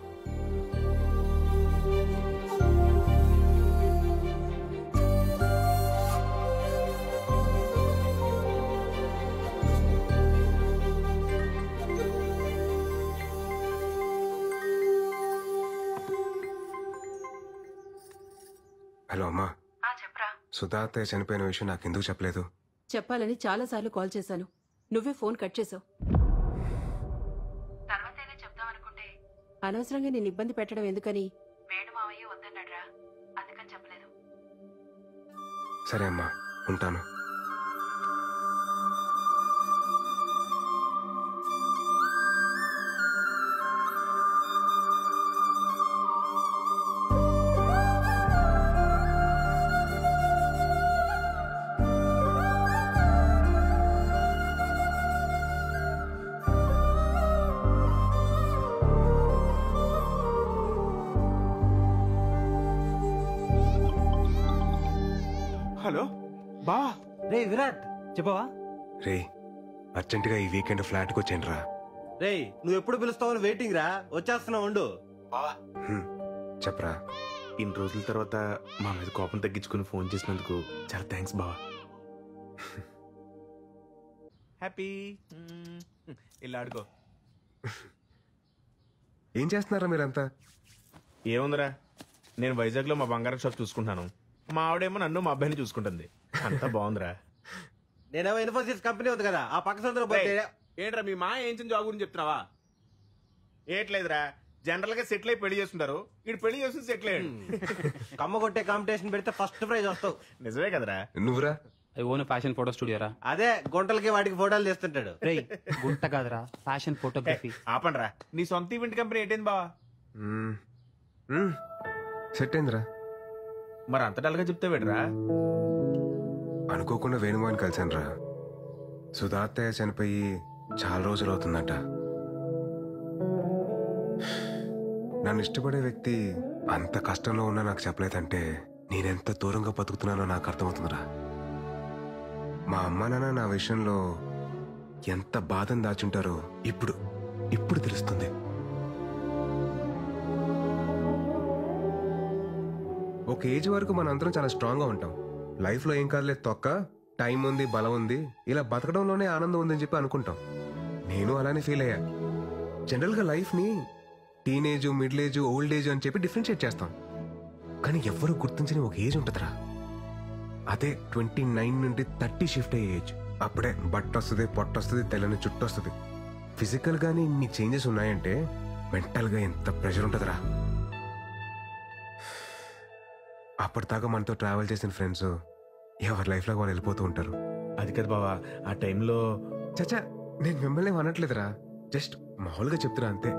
హలో అమ్మా. చెప్పరా. సుధా అత్తయ్య చనిపోయిన విషయం నాకు ఎందుకు చెప్పలేదు? చెప్పాలని చాలాసార్లు కాల్ చేశాను, నువ్వే ఫోన్ కట్ చేసావు. తర్వాతైనా చెప్దామనుకుంటే అనవసరంగా నేను ఇబ్బంది పెట్టడం ఎందుకని వేణు మావయ్య వద్దన్నాడ్రా, అందుకని చెప్పలేదు. సరే అమ్మా, ఉంటాను. హలో బా. రే విరాట్, చెప్పవా? రే అర్జెంటుగా ఈ వీకెండ్ ఫ్లాట్కి వచ్చాను రా. రే నువ్వు ఎప్పుడు పిలుస్తావని వెయిటింగ్ రా, వచ్చేస్తున్నావు ఉండు. చెప్పరా. ఇన్ని రోజుల తర్వాత మా మీద కోపం తగ్గించుకుని ఫోన్ చేసినందుకు చాలా థ్యాంక్స్ బావా. హ్యాపీ. ఇలా ఆడుకో. ఏం చేస్తున్నారా మీరంతా? ఏముందిరా, నేను వైజాగ్లో మా బంగారం షాప్ చూసుకుంటాను, మా ఆవిడేమో నన్ను మా అబ్బాయిని చూసుకుంటుంది. అంతా బాగుందిరా. నేనేమో ఇన్ఫోసిస్ కంపెనీ ఉంది కదా, ఆ పక్క సందులో పోతే. ఏంట్రా మీ మా ఏం జాబ్ గురించి చెప్తున్నావా? ఏట్లేదురా, జనరల్ గా సెటిల్ అయి పెళ్లి చేస్తుంటారు, ఇటు పెళ్లి చేస్తుంది సెటిల్ అయ్యాడు. కమ్మ కొట్టే కాంపిటీషన్ పెడితే ఫస్ట్ ప్రైజ్ వస్తావు. నిజమే కదరా. నువ్వురా? I own fashion photo studio రా. అదే గుంటలకి వాటికి ఫోటోలు తీస్తుంటాడు. రేయ్ గుంట కాదురా, ఫ్యాషన్ ఫోటోగ్రఫీ. ఆపండ్రా, నీ సొంత ఈవెంట్ కంపెనీ ఏంటైంది బావా? సెట్ అయిందిరా. మరి అంత డల్గా చెప్తే వేడరా? అనుకోకుండా వేణుమాని కలిశాను రా. సుధా అత్తయ్య చనిపోయి చాలా రోజులు అవుతుందట. నన్ను ఇష్టపడే వ్యక్తి అంత కష్టంలో ఉన్నా నాకు చెప్పలేదంటే నేనెంత దూరంగా బతుకుతున్నానో నాకు అర్థమవుతుందిరా. మా అమ్మ నాన్న నా విషయంలో ఎంత బాధను దాచుంటారో ఇప్పుడు తెలుస్తుంది. ఒక ఏజ్ వరకు మనందరం చాలా స్ట్రాంగ్ గా ఉంటాం. లైఫ్ లో ఏం కాదులేదు తొక్క, టైం ఉంది, బలం ఉంది, ఇలా బతకడంలోనే ఆనందం ఉందని చెప్పి అనుకుంటాం. నేను అలానే ఫీల్ అయ్యా. జనరల్ గా లైఫ్ ని teenage, middle age, old age అని చెప్పి డిఫరెన్షియేట్ చేస్తాం. కానీ ఎవ్వరూ గుర్తించని ఒక ఏజ్ ఉంటుందిరా, అదే 29 నుండి 30 షిఫ్ట్ అయ్యే ఏజ్. అప్పుడే బట్ట వస్తుంది, పొట్ట వస్తుంది, తెల్లని చుట్టూ వస్తుంది. ఫిజికల్ గానీ ఇన్ని చేంజెస్ ఉన్నాయంటే మెంటల్ గా ఎంత ప్రెషర్ ఉంటుందిరా. అప్పటిదాకా మనతో ట్రావెల్ చేసిన ఫ్రెండ్స్ ఎవరి లైఫ్ లో వాళ్ళు వెళ్ళిపోతూ ఉంటారు. అది కదా బావా, ఆ టైంలో చచ్చా నేను మిమ్మల్ని అనట్లేదురా, జస్ట్ మామూలుగా చెప్తున్నా అంతే.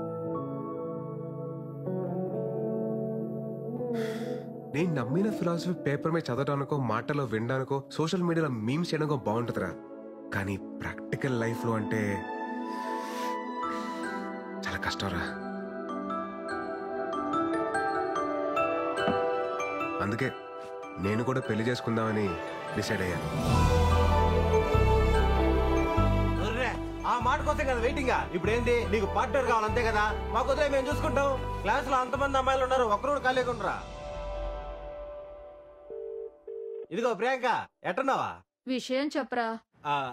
నేను నమ్మిన ఫిలాసఫీ పేపర్ మీద చదవడానికో, మాటలో వినడానికో, సోషల్ మీడియాలో మీమ్స్ చేయడానికో బాగుంటుందిరా. కానీ ప్రాక్టికల్ లైఫ్ లో అంటే చాలా కష్టంరా. అందుకే నేను కూడా పెళ్లి చేసుకుందామని డిసైడ్ అయ్యాను. ఆ మాట కోసం కదా వెయిటింగ్. ఇప్పుడు ఏంటి, నీకు పార్ట్నర్ కావాలి అంతే కదా? మాకు వదిలే, మేము చూసుకుంటాం. క్లాస్ లో అంతమంది అమ్మాయిలు ఉన్నారు, ఒక్కరు ఖాళీగా ఉండరా. ఇదిగో ప్రియాంక, ఎట్టున్నావా? విషయం చెప్పరా.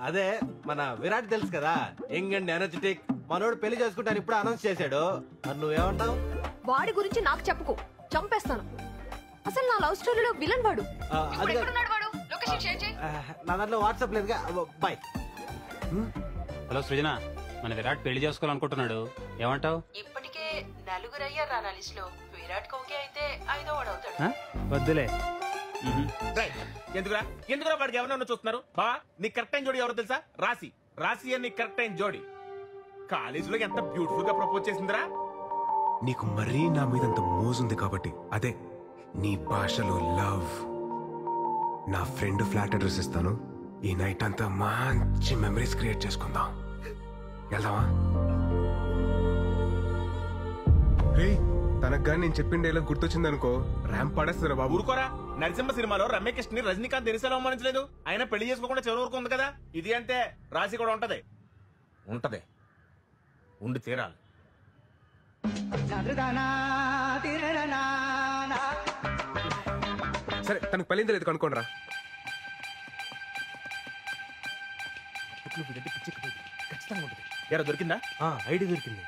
అదే మన విరాట్ తెలుసు కదా, యంగ్ అండ్ ఎనర్జెటిక్. మనోడు పెళ్లి చేసుకుంటాను ఇప్పుడు అనౌన్స్ చేశాడు. మరి నువ్వేమంటావు? వాడి గురించి నాకు చెప్పుకో, చంపేస్తాను. అసలు నా లవ్ స్టోరీలో విలన్ వాడు. నా దాంట్లో వాట్సాప్ లేదుగా. బాయ్. హలో సృజన, మన విరాట్ పెళ్లి చేసుకోవాలనుకుంటున్నాడు, ఏమంటావు? ఇప్పటికే 4 అయ్యారు నా లిస్ట్ లో. విరాట్ కోకే అయితే 5వ వాడు అవుతాడు. వద్దులే. ఎందుకురా వాడికి ఎవరన్నా చూస్తున్నారు? బా, నీ కరెక్ట్ అయిన జోడి ఎవరో తెలుసా? రాశి అని కరెక్ట్ అయిన జోడి కాలేజీలో ఎంత బ్యూటిఫుల్ గా ప్రపోజ్ చేసిందిరా. నీకు మరీ నా మీద అంత మోజుంది కాబట్టి, అదే నీ భాషలో లవ్. నా ఫ్రెండ్ ఫ్లాట్ అడ్రస్ ఇస్తాను, ఈ నైట్ అంతా మంచి మెమరీస్ క్రియేట్ చేసుకుందాం. వెళ్దామా? తనకు కానీ నేను చెప్పిన డైలాగ్ గుర్తొచ్చింది అనుకో, ర్యాంప్ పడేస్తారా బాబు. ఊరుకోరా, నరసింహ సినిమాలో రమ్యకృష్ణ ని రజనీకాంత్ దినిసేలా అవమానించలేదు. ఆయన పెళ్లి చేసుకోకుండా చివరి వరకు ఉంది కదా. ఇది అంటే రాశి కూడా ఉంటది ఉండి తీరాలి. సరే, తనకు పెళ్ళింది లేదు కనుక్కోండి రా. ఎరా దొరికిందా? ఐడి దొరికింది.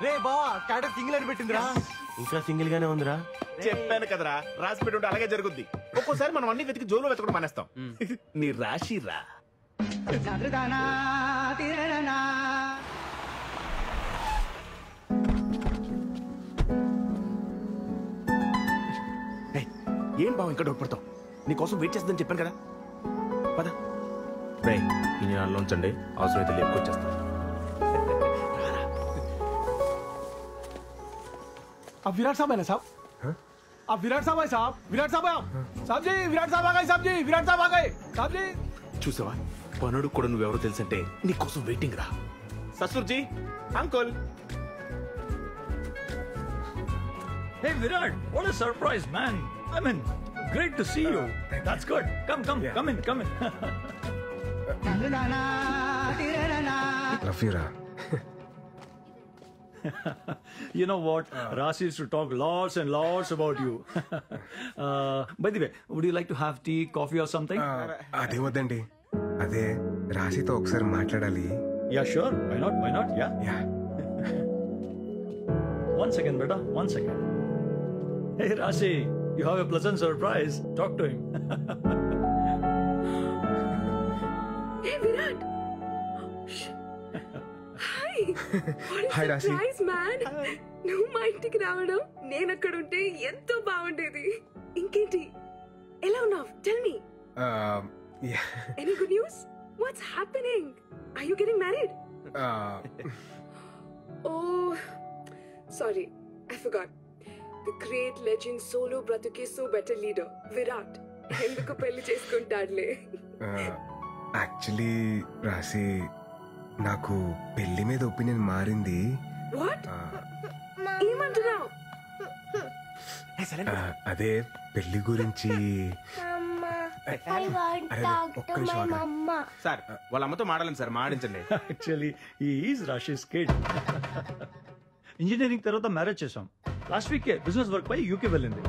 రే బావా, స్టాటస్ సింగిల్ అని పెట్టిందిరా. ఇంకా సింగిల్ గానే ఉందిరా. చెప్పాను కదరా, రాసి పెట్టి ఉంటే అలాగే జరుగుద్ది. ఒక్కోసారి మనం అన్ని వెతికి జోలు వెతకడం మానేస్తాం. నీ రాశి రా. ఏం బావ ఇంకా డౌట్ పడతావు? నీకోసం వెయిట్ చేస్తుందని చెప్పాను కదా. పద రే, ఈ ఉంచండి, అవసరమైతే లేపుకొచ్చేస్తాను. अब विराट साहब है ना साहब? अब विराट साहब है साहब? विराट साहब साहब जी, विराट साहब आ गए साहब जी, विराट साहब आ गए साहब जी. చూసావా, పనుడు కూడా నువ్వెవరో తెలుసంటే నీకోసం వెయిటింగ్ రా. ససుర్జీ, uncle. Hey Virat, what a surprise, man. I mean, great to see you. That's good. Come in. Love you, Ra. You know what? Rasi used to talk lots and lots about you. By the way, would you like to have tea, coffee or something? అదే వద్దండి, అదే రాశితో ఒకసారి మాట్లాడాలి. Yeah, sure. Why not? Yeah. One second, beta. 1 second. Hey, Rasi, you have a pleasant surprise. Talk to him. Hey, Virat. Hi, Rasi. Surprise, man. నువ్వు మా ఇంటికి రావడం, నేను అక్కడ ఉంటే ఎంతో బాగుండేది. ఇంకేంటి, ఎలా ఉన్నావు? Tell me. Any good news? What's happening? Are you getting married? Oh, sorry, I forgot. The great legend solo bratuke so better leader Virat ఎందుకు పెళ్లి చేసుకుంటాడులే. యాక్చువల్లీ రాశి, నాకు పెళ్లి మీద ఒపీనియన్ మారింది. ఏమంటున్నావు? అదే పెళ్లి గురించి. సార్ వాళ్ళ అమ్మతో మాడాలని సార్, మాడించండి. Actually is Rashi's kid. Engineering తర్వాత మ్యారేజ్ చేసాం. లాస్ట్ వీక్ బిజినెస్ వర్క్ పై యూకే వెళ్ళింది.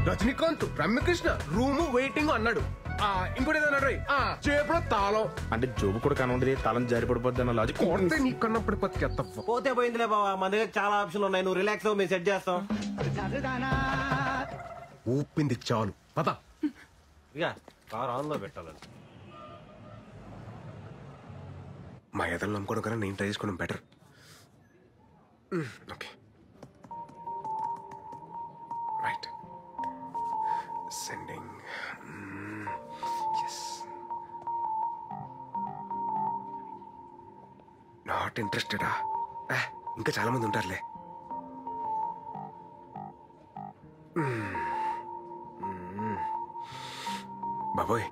రజనీకాంత్, రమ్యకృష్ణ రూము వెయిటింగ్ అన్నాడు. ఇంకోటి ఏదన్నాడు, చేపలో తాళం అంటే జోబు కూడా కనుండదు, తాళం జారి పడిపోద్ది అన్న లాజిక్. కొడితే నీ కన్నా పడిపోతే ఎత్తవ్వ. పోతే పోయిందిలే బావా, మన దగ్గర చాలా ఆప్షన్లు ఉన్నాయి. నువ్వు రిలాక్స్ అవ్వు, మేము సెట్ చేస్తాం. ఊపింది చాలు, పద. ఇక కార్ ఆన్ లో పెట్టాలని మా ఎదలు నమ్ముకోవడం కన్నా నేను ట్రై చేసుకోవడం better. Okay right, sending. Not ఇంట్రెస్టెడా? ఇంకా చాలా మంది ఉంటారులే. బాబోయ్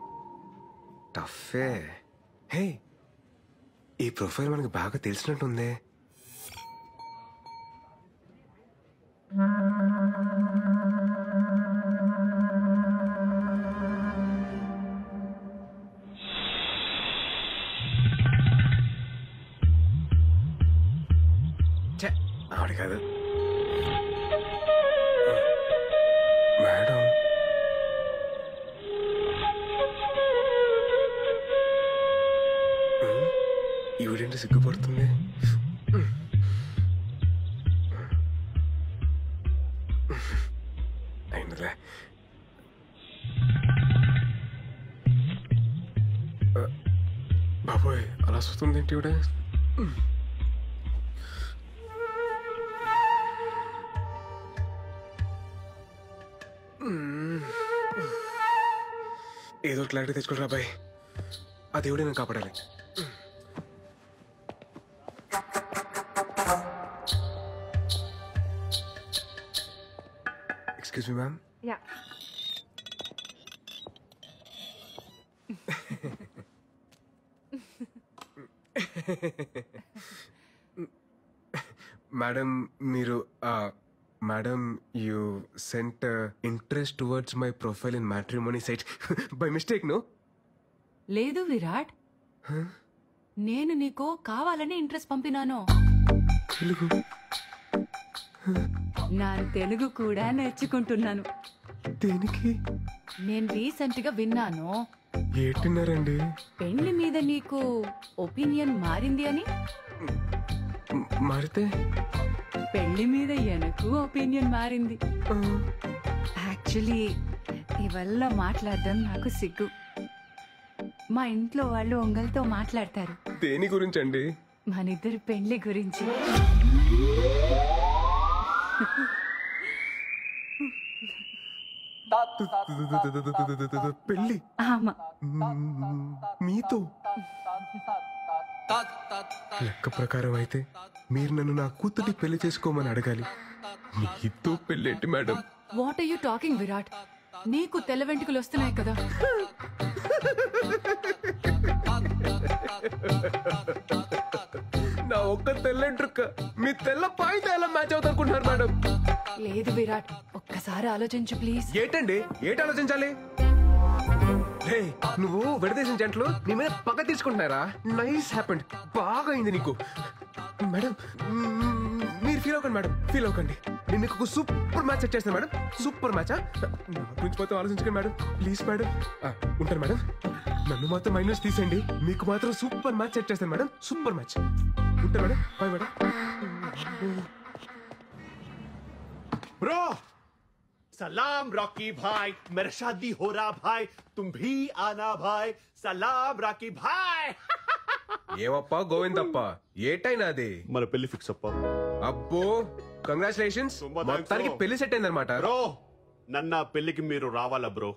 టఫే. హే, ఈ ప్రొఫైల్ మనకి బాగా తెలిసినట్టుందే. ఆవిడ కాదు మేడం. ఈవిడేంటి సిగ్గుపడుతుంది? అయిందిలే. బాబోయ్ అలా వస్తుంది ఏంటి ఈవిడ? ఏదో క్లారిటీ తెచ్చుకోరా బాయ్, ఆ దేవుడే నేను కాపాడాలి. Excuse me ma'am. Yeah. Madam మీరు madam you sent interest towards my profile in matrimony site by mistake no? లేదు విరాట్, నేను నీకు కావాలని ఇంట్రెస్ట్ పంపినాను. తెలుగు? నా తెలుగు కూడా నేర్చుకుంటున్నాను. దేనికి? నేను రీసెంట్ గా విన్నాను, ఏంటిన్నారండి? పెళ్లి మీద నీకు ఒపీనియన్ మారింది అని. మారితే? పెళ్లి మీద ఎనకు ఒపీనియన్ మారింది. యాక్చువల్లీ ఇవల్ల మాట్లాడడం నాకు సిగ్గు. మా ఇంట్లో వాళ్ళు ఒంగల్తో మాట్లాడతారు. దేని గురించి అండి? మనిద్దరి పెళ్లి గురించి. పెళ్లి? మీతో? లెక్క ప్రకారం అయితే మీరు నన్ను నా కూతురి పెళ్లి చేసుకోమని అడగాలి. మీతో పెళ్ళేంటి madam? What are you talking Virat? నీకు తెల్ల వెంట్రుకలు వస్తున్నాయి కదా. నా ఒక్క తెల్లెంట్రుక మీ తెల్ల పాయితే ఎలా మ్యాచ్ అవుతారుకుంటున్నారు మేడం? లేదు విరాట్, ఒక్కసారి ఆలోచించు ప్లీజ్. ఏంటండి ఏంటి ఆలోచించాలి? నువ్వు విడదీసిన జంటలు నీ మీద పగ తీసుకుంటున్నారా? నైస్ హ్యాపెండ్, బాగా అయింది నీకు. మేడం మీరు ఫీల్ అవ్వకండి మేడం, ఫీల్ అవ్వకండి. నేను మీకు ఒక సూపర్ మ్యాచ్ సెట్ చేస్తాను మేడం. సూపర్ మ్యాచా? గురించి మొత్తం ఆలోచించకండి మేడం, ప్లీజ్ మేడం. ఉంటాను మేడం, నన్ను మాత్రం మైనస్ తీసేయండి. మీకు మాత్రం సూపర్ మ్యాచ్ సెట్ చేస్తాను మేడం, సూపర్ మ్యాచ్. ఉంటాను మేడం, బాయ్ మేడం. ब्रो सलाम रॉकी भाई, मेरा शादी हो रहा भाई, तुम भी आना भाई. सलाम रॉकी भाई. ఏవప్పా గోవిందప్ప, ఏటైనా అది మన పెళ్లి ఫిక్స్ అప్ప. అబ్బో కంగ్రాచులేషన్స్, మొత్తానికి పెళ్లి సెట్ అయిందనమాట. బ్రో నన్న పెళ్లికి మీరు రావాలా బ్రో?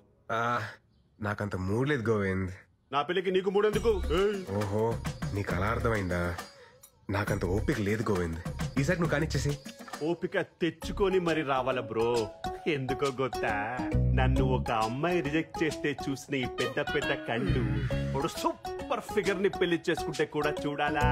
నాకంత మూడ్ లేదు గోవింద్. నా పెళ్లికి నీకు మూడెందుకు? ఓహో నీకు అలా అర్థమైందా? నాకంత ఓపిక లేదు గోవింద్, ఈసారి నువ్వు కానిచ్చేసి. ఓపిక తెచ్చుకొని మరి రావాల బ్రో. ఎందుకో గొత్తా, నన్ను ఒక అమ్మాయి రిజెక్ట్ చేస్తే చూసిన ఈ పెద్ద పెద్ద కళ్ళు ఒక సూపర్ ఫిగర్ ని పెళ్లి చేసుకుంటే కూడా చూడాలా.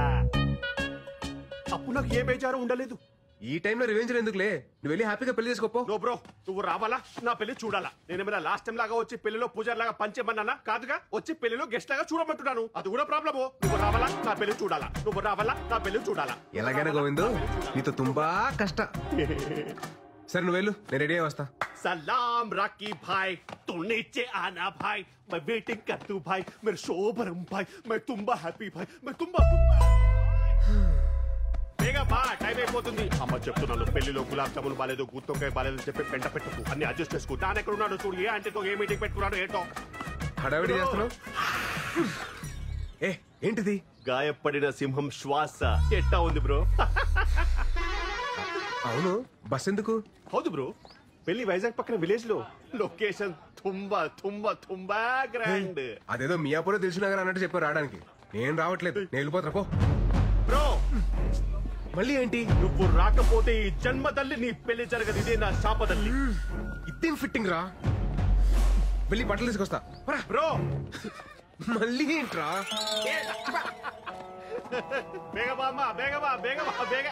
అప్పుడు నాకు ఏ బేజారు ఉండలేదు. ఈ టైంలో రివెంజ్ ఎందుకులే, నువ్వు వెళ్ళి హ్యాపీగా పెళ్లి చేసుకోపో. నో బ్రో, నువ్వు రావాలా, నా పెళ్లి చూడాలా. నేనేమైనా లాస్ట్ టైం లాగా వచ్చి పెళ్లిలో పూజారి లాగా పంచేమన్నానా? కాదుగా, వచ్చి పెళ్లిలో గెస్ట్ లాగా చూడమంటున్నాను. అది కూడా ప్రాబ్లము. నువ్వు రావాలా, నా పెళ్లి చూడాలా. నువ్వు రావాలా, నా పెళ్లి చూడాలా. ఎలాగైనా గోవిందు, నీతో తుంబా కష్ట. సరే నువ్వు వెళ్ళు, నేను రెడీ అయ్యి వస్తా. सलाम राकी भाई, तो नीचे आना भाई, मैं वेटिंग कर तू भाई, मेरे शोभरम भाई, मैं तुम्बा हैप्पी भाई, मैं तुम्बा బేగా బా, టైం అయిపోతుంది. అమ్మ చెప్తున్నాను, పెళ్లిలో గులాబ్ జాములు బాలేదు, గుత్తొక్కాయ బాలేదు చెప్పి పెంట పెట్టుకు, అన్ని అడ్జస్ట్ చేసుకో. నాన్న ఎక్కడ ఉన్నాడు చూడు, ఏ అంటేతో ఏ మీటింగ్ పెట్టుకున్నాడు ఏంటో. హడావిడి చేస్తున్నావు. ఏ ఏంటిది? గాయపడిన సింహం శ్వాస ఎట్టా ఉంది బ్రో? అవును, బస్ ఎందుకు? హౌదు బ్రో, పెళ్లి వైజాగ్ పక్కన విలేజ్ లో, లొకేషన్ తుంబా తుంబా తుంబా గ్రాండ్. అదేదో మియాపూర్ తెలిసినగా అన్నట్టు చెప్పారు రావడానికి. నేను రావట్లేదు, నేను వెళ్ళిపోతా పో. బ్రో మళ్ళీ ఏంటి? నువ్వు రాకపోతే ఈ జన్మదల్లి నీ పెళ్లి జరగదు. ఇదే నా శాపదల్లి. ఇదేం ఫిట్టింగ్ రా, వెళ్ళి బట్టలు తీసుకొస్తా. బ్రో మళ్ళీ ఏంట్రా? బేగబా అమ్మా, బేగబా బేగబా బేగ.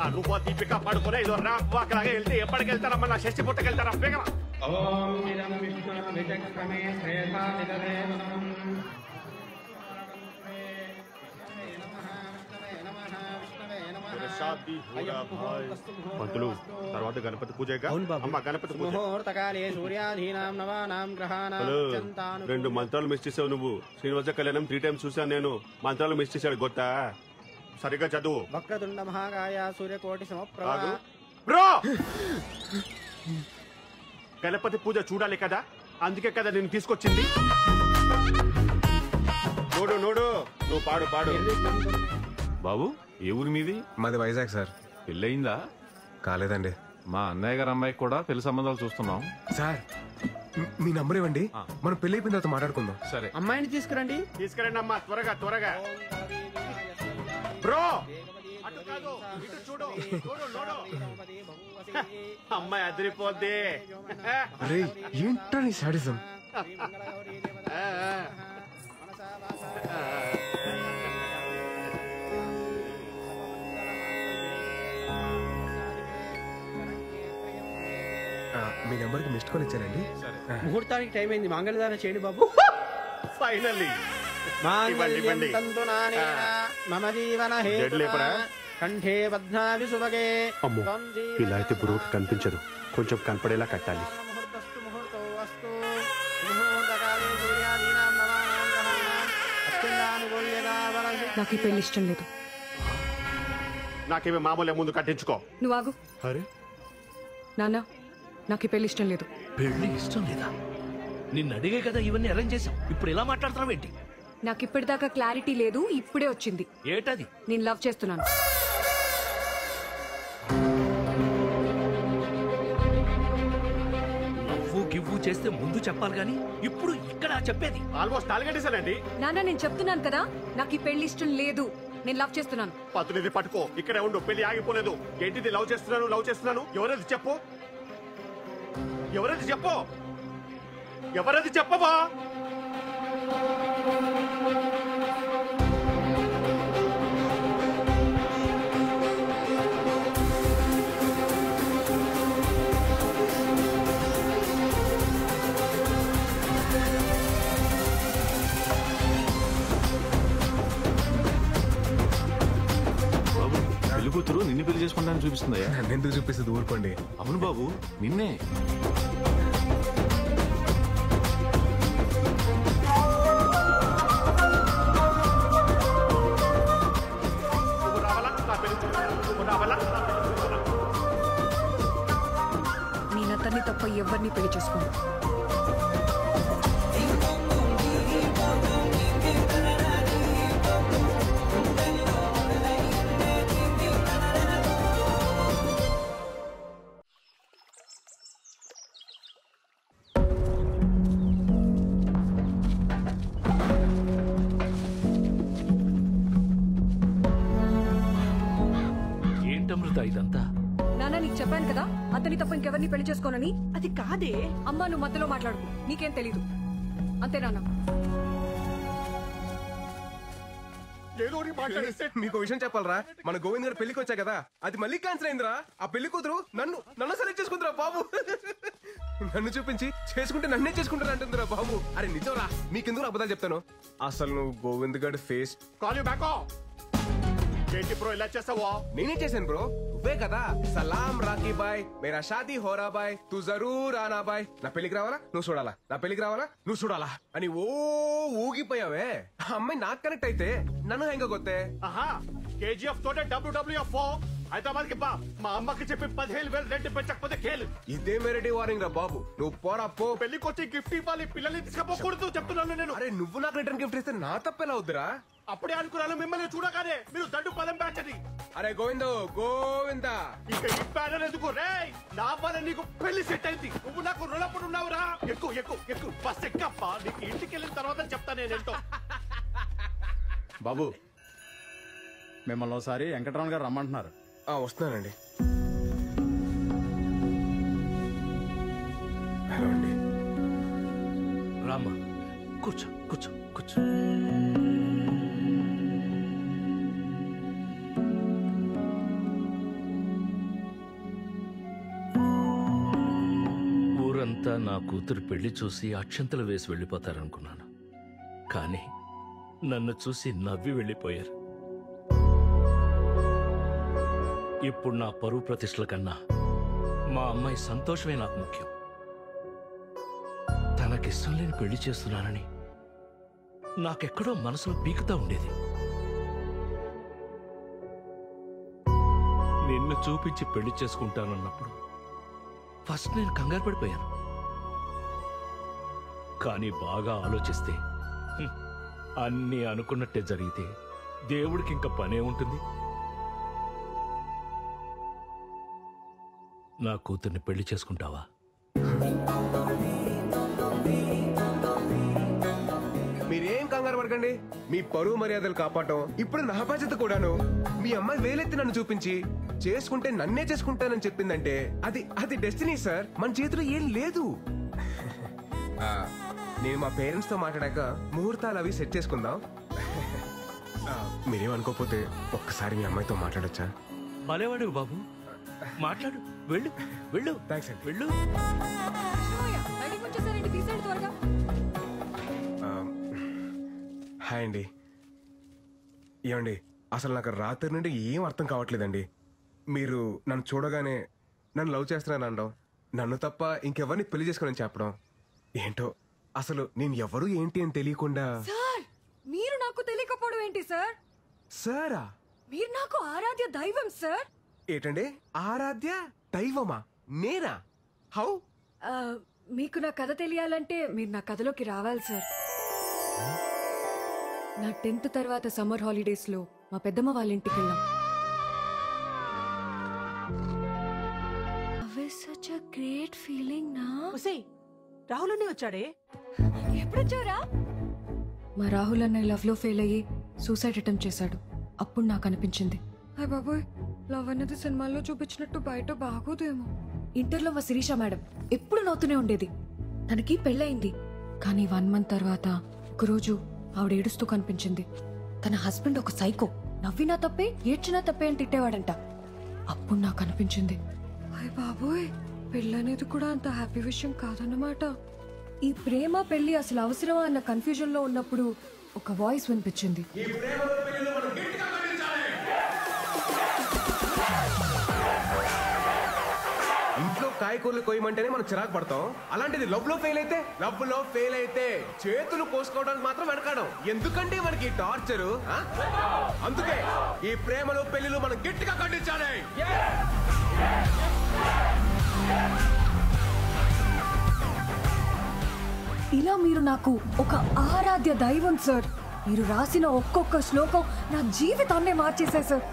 ఆ రూపా దీపిక పడుకునే ఇదో రాలాగా వెళ్తే ఎప్పటికి వెళ్తారమ్మా? నా షష్టి పుట్టకి వెళ్తారా? బేగమా. పంతులు, తర్వాత గణపతి పూజ. అమ్మ గణపతి పూజ. హలో, 2 మంత్రాలు మిస్ చేసావు నువ్వు. శ్రీనివాస కళ్యాణం 3 times చూసాను నేను. మంత్రాలు మిస్ చేశాడు గొత్తా. సరిగ్గా చదువు. వక్రతుండ మహాకాయ సూర్యకోటి సమప్రభ. బ్రో, గణపతి పూజ చూడాలి కదా, అందుకే కదా నేను తీసుకొచ్చింది. నోడు నోడు, నువ్వు పాడు పాడు. బాబు, ఏ ఊరి మీది? మాది వైజాగ్ సార్. పెళ్ళయిందా? కాలేదండి. మా అన్నయ్య గారు అమ్మాయికి కూడా పెళ్లి సంబంధాలు చూస్తున్నాం. సార్ మీ నంబర్ ఇవ్వండి, మనం పెళ్లి అయిపోయిన తర్వాత మాట్లాడుకుందాం. సరే, అమ్మాయిని తీసుకురండి. తీసుకురండి అమ్మా, త్వరగా త్వరగా. బ్రో అటు కాదు, ఇటు చూడు. అమ్మాయి అదిరిపోద్ది. అరే ఏంట్రా నీ సాడిజం? మీ నెంబర్ కి మిస్డ్ కాల్ ఇచ్చానండి. ముహూర్తానికి టైం అయింది, మంగళదాన చేయండి బాబు. ఫైనల్లీ మమ జీవన కంఠే బధ్నామి సుభగే. అమ్మో, ఇలా అయితే బ్రోకి కనిపించదు, కొంచెం కనపడేలా కట్టాలి. నాకు ఈ పెళ్లి ఇష్టం లేదు. నాకేమీ మామూలే, ముందు కట్టించుకో. నువ్వు ఆగు. అరే నాన్న, నాకు ఈ పెళ్లి ఇష్టం లేదు. పెళ్లి ఇష్టం లేదా? నిన్ను అడిగే కదా ఇవన్నీ అరేంజ్ చేసాం, ఇప్పుడు ఎలా మాట్లాడుతున్నావు ఏంటి? నాకు ఇప్పటిదాకా క్లారిటీ లేదు, ఇప్పుడే వచ్చింది. ఏటది? నేను లవ్ చేస్తున్నాను. లవ్వు గివ్వు చేస్తే ముందు చెప్పాలి గాని ఇప్పుడు ఇక్కడ చెప్పేది. ఆల్మోస్ట్ తాలిగట్టేశానండి. నాన్న, నేను చెప్తున్నాను కదా, నాకు ఈ పెళ్లి ఇష్టం లేదు. నేను లవ్ చేస్తున్నాను. పతునిది పట్టుకో, ఇక్కడే ఉండు, పెళ్లి ఆగిపోలేదు. ఏంటిది లవ్ చేస్తున్నాను లవ్ చేస్తున్నాను? ఎవరది చెప్పు, ఎవరది చెప్పు, ఎవరది చెప్పవా? పెళ్లి కూతురు నిన్ను పెళ్లి చేసుకుంటానని చూపిస్తుందా? ఎందుకు చూపిస్తుంది, ఊరుకోండి. అవును బాబు, నిన్నే. నేను అతన్ని తప్ప ఎవరిని పెళ్లి చేసుకోను. ఇదంతా? నాన్న నీకు చెప్పాను కదా అతని తప్ప ఇంకెవరిని పెళ్లి చేసుకోనని. అది కాదే. అమ్మా నువ్వు మధ్యలో మాట్లాడుకు, నీకేం తెలీదు అంతే నాన్న. మీకు విషయం చెప్పాలరా, మన గోవింద్ గారు పెళ్లికి వచ్చా కదా, అది మళ్ళీ క్యాన్సిల్ అయిందిరా. ఆ పెళ్లి కూతురు నన్ను సెలెక్ట్ చేసుకుందిరా బాబు. నన్ను చూపించి చేసుకుంటే నన్నే చేసుకుంటారా అంటుందిరా బాబు. అరే నిజంరా, మీకెందుకు అబద్ధాలు చెప్తాను. అసలు నువ్వు గోవింద్ గారి ఫేస్ ఏంటి బ్రో ఇలా చేస్తావా? నేనే చేశాను బ్రో, నువ్వే కదా సలాం రాకీ బాయ్ మేరా షాదీ హోరా బాయ్ తు జరూర్ ఆనా బాయ్, నా పెళ్లికి రావాలా నువ్వు చూడాలా, నా పెళ్లికి రావాలా నువ్వు చూడాలా అని ఊగిపోయావే. ఆ అమ్మాయి నాకు కనెక్ట్ అయితే నన్ను హెంగ కొత్తే. కేజీఎఫ్ తోటే WWF హైదరాబాద్ కి బా, మా అమ్మకి చెప్పి 15,000 రెంట్ పెంచకపోతే కేలు. ఇదే మెరటి వారింగ్ రా బాబు, నువ్వు పోరా పో. పెళ్లికి వచ్చి గిఫ్ట్ ఇవ్వాలి, పిల్లల్ని తీసుకపోకూడదు చెప్తున్నాను నేను. అరే నువ్వు నాకు రిటర్న్ గిఫ్ట్ ఇస్తే నా తప్పెలా అవుద్దురా? అప్పుడే అనుకున్నాను మిమ్మల్ని చూడగానే మీరు దండు పదం బ్యాచ్ అని. అరే గోవిందా ఇక ఈ బ్యానర్ ఎందుకు రే? నా వల్ల నీకు పెళ్లి సెట్ అయింది, నువ్వు నాకు రుణపడి ఉన్నావురా. ఎక్కువ బస్ ఎక్కప్ప, నీకు ఇంటికి వెళ్ళిన తర్వాత చెప్తా నేనేంటో. బాబు మిమ్మల్ని ఒకసారి వెంకటరమణ గారు రమ్మంటున్నారు. వస్తున్నానండి. హలో అండి. రామ్మా, కూర్చో కూర్చో కూర్చో. ఊరంతా నా కూతురు పెళ్లి చూసి అక్షంతలు వేసి వెళ్ళిపోతారనుకున్నాను, కానీ నన్ను చూసి నవ్వి వెళ్ళిపోయారు. ఇప్పుడు నా పరువు ప్రతిష్టల కన్నా మా అమ్మాయి సంతోషమే నాకు ముఖ్యం. తనకిష్టం లేని పెళ్లి చేస్తున్నానని నాకెక్కడో మనసులో పీకుతా ఉండేది. నిన్ను చూపించి పెళ్లి చేసుకుంటానన్నప్పుడు ఫస్ట్ నేను కంగారు పడిపోయాను. కానీ బాగా ఆలోచిస్తే అన్నీ అనుకున్నట్టే జరిగితే దేవుడికి ఇంకా పనే ఉంటుంది. నా కూతుర్ని పెళ్లి చేసుకుంటావా? మీరేం కంగారు పడకండి, మీ పరువు మర్యాదలు కాపాడటం ఇప్పుడు నా బాధ్యత కూడాను. మీ అమ్మాయి వేలెత్తి నన్ను చూపించి చేసుకుంటే నన్నే చేసుకుంటానని చెప్పిందంటే అది డెస్టినీ సార్, మన చేతిలో ఏం లేదు. నేను మా పేరెంట్స్ తో మాట్లాడాక ముహూర్తాలు అవి సెట్ చేసుకుందాం. మీరేమనుకోకపోతే ఒక్కసారి మీ అమ్మాయితో మాట్లాడొచ్చా? భలేవాడు బాబు, మాట్లాడు. వెళ్ళు వెళ్ళు. థ్యాంక్స్ అండి. వెళ్ళు. హాయ్ అండి. ఏమండి, అసలు నాకు రాత్రి నుండి ఏం అర్థం కావట్లేదండి. మీరు నన్ను చూడగానే నన్ను లవ్ చేస్తున్నాను అనడం, నన్ను తప్ప ఇంకెవరిని పెళ్లి చేసుకోనని చెప్పడం, ఏంటో అసలు నేను ఎవరు ఏంటి అని తెలియకుండా. సార్ మీరు నాకు తెలియకపోవడం ఏంటి సార్? సారా? మీరు నాకు ఆరాధ్య దైవం సార్. ఏంటండి ఆరాధ్య దైవమా? నేనా? హౌ? మీకు నా కథ తెలియాలంటే మీరు నా కథలోకి రావాలి సార్. నా 10th తర్వాత సమ్మర్ హాలిడేస్ లో మా పెద్దమ్మ వాళ్ళ ఇంటికి వెళ్ళాం. సచ్ అ గ్రేట్ ఫీలింగ్ నా. రాహుల్ అనే వచ్చాడే? ఎప్పుడొచ్చారా? మా రాహుల్ అన్న లవ్ లో ఫెయిల్ అయ్యి సూసైడ్ అటెంప్ట్ చేశాడు. అప్పుడు నాకు అనిపించింది, హాయ్ బాబోయ్, లవ్ అన్నది సినిమాల్లో చూపించినట్టు బయట బాగోదేమో. ఇంటర్లో మా శిరీష మేడం ఎప్పుడు నవ్వుతూనే ఉండేది. తనకి పెళ్ళయింది, కానీ 1 month తర్వాత ఒకరోజు ఆవిడ ఏడుస్తూ కనిపించింది. తన హస్బెండ్ ఒక సైకో, నవ్వినా తప్పే ఏడ్చినా తప్పే అని తిట్టేవాడంట. అప్పుడు నాకు అనిపించింది, హాయ్ బాబోయ్, పెళ్ళనేది కూడా అంత హ్యాపీ విషయం కాదన్నమాట. ఈ ప్రేమ పెళ్లి అసలు అవసరమా అన్న కన్ఫ్యూజన్ లో ఉన్నప్పుడు ఒక వాయిస్ వినిపించింది. ఇంట్లో కాయకూరలు కోయమంటేనే మనం చిరాకు పడతాం, అలాంటిది లవ్ లో ఫెయిల్ అయితే చేతులు కోసుకోవడానికి మాత్రం వెనకాడం. ఎందుకంటే మనకి టార్చరు. అందుకే ఈ ప్రేమలో పెళ్లిలు మనం గట్టిగా ఖండించాలి. ఇలా మీరు నాకు ఒక ఆరాధ్య దైవం సార్. మీరు రాసిన ఒక్కొక్క శ్లోకం నా జీవితాన్నే మార్చేశాయి సార్.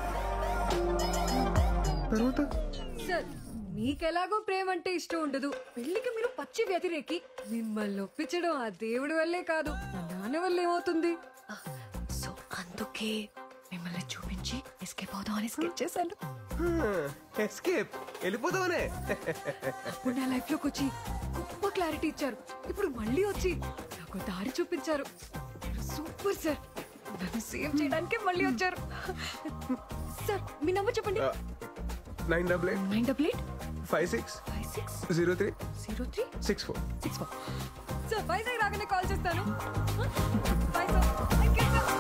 సార్ మీకెలాగో ప్రేమ అంటే ఇష్టం ఉండదు, పెళ్లికి మీరు పచ్చి వ్యతిరేకి. మిమ్మల్ని ఒప్పించడం ఆ దేవుడి వల్లే కాదు, నా నాన్న వల్ల ఏమవుతుంది. సో అందుకే మిమ్మల్ని చూపించాను. నుంచి ఎస్కేప్ అవుదామని స్కెచ్ చేశాను. ఎస్కేప్ వెళ్ళిపోదామనే. అప్పుడు నా లైఫ్ లోకి వచ్చి గొప్ప క్లారిటీ ఇచ్చారు. ఇప్పుడు మళ్ళీ వచ్చి నాకు దారి చూపించారు. Super sir. నన్ను సేవ్ చేయడానికి మళ్ళీ వచ్చారు. సార్ మీ నంబర్ చెప్పండి. 988 56 03 64. సార్ వైజాగ్ రాగానే కాల్ చేస్తాను. Bye sir. Thank you sir.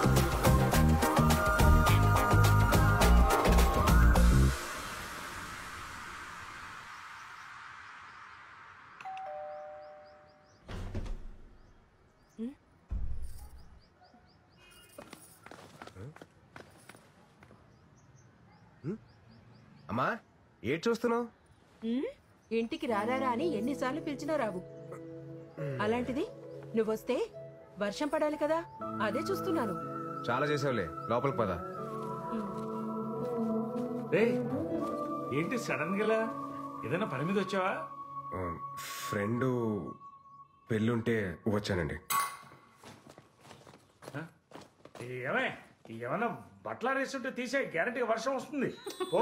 అమ్మా ఏం చూస్తున్నావు? ఇంటికి రారా అని ఎన్నిసార్లు పిలిచినా రావు. అలాంటిది నువ్వొస్తే వర్షం పడాలి కదా, అదే చూస్తున్నాను. చాలా చేసావులే, లోపలికి పద. ఏంటి సడన్ గా ఏదైనా పని మీద వచ్చావా? ఫ్రెండ్ పెళ్ళుంటే వచ్చానండి. ఏమన్నా బట్టల రేస్తుంటే తీసే గ్యారంటీగా వర్షం వస్తుంది. ఓ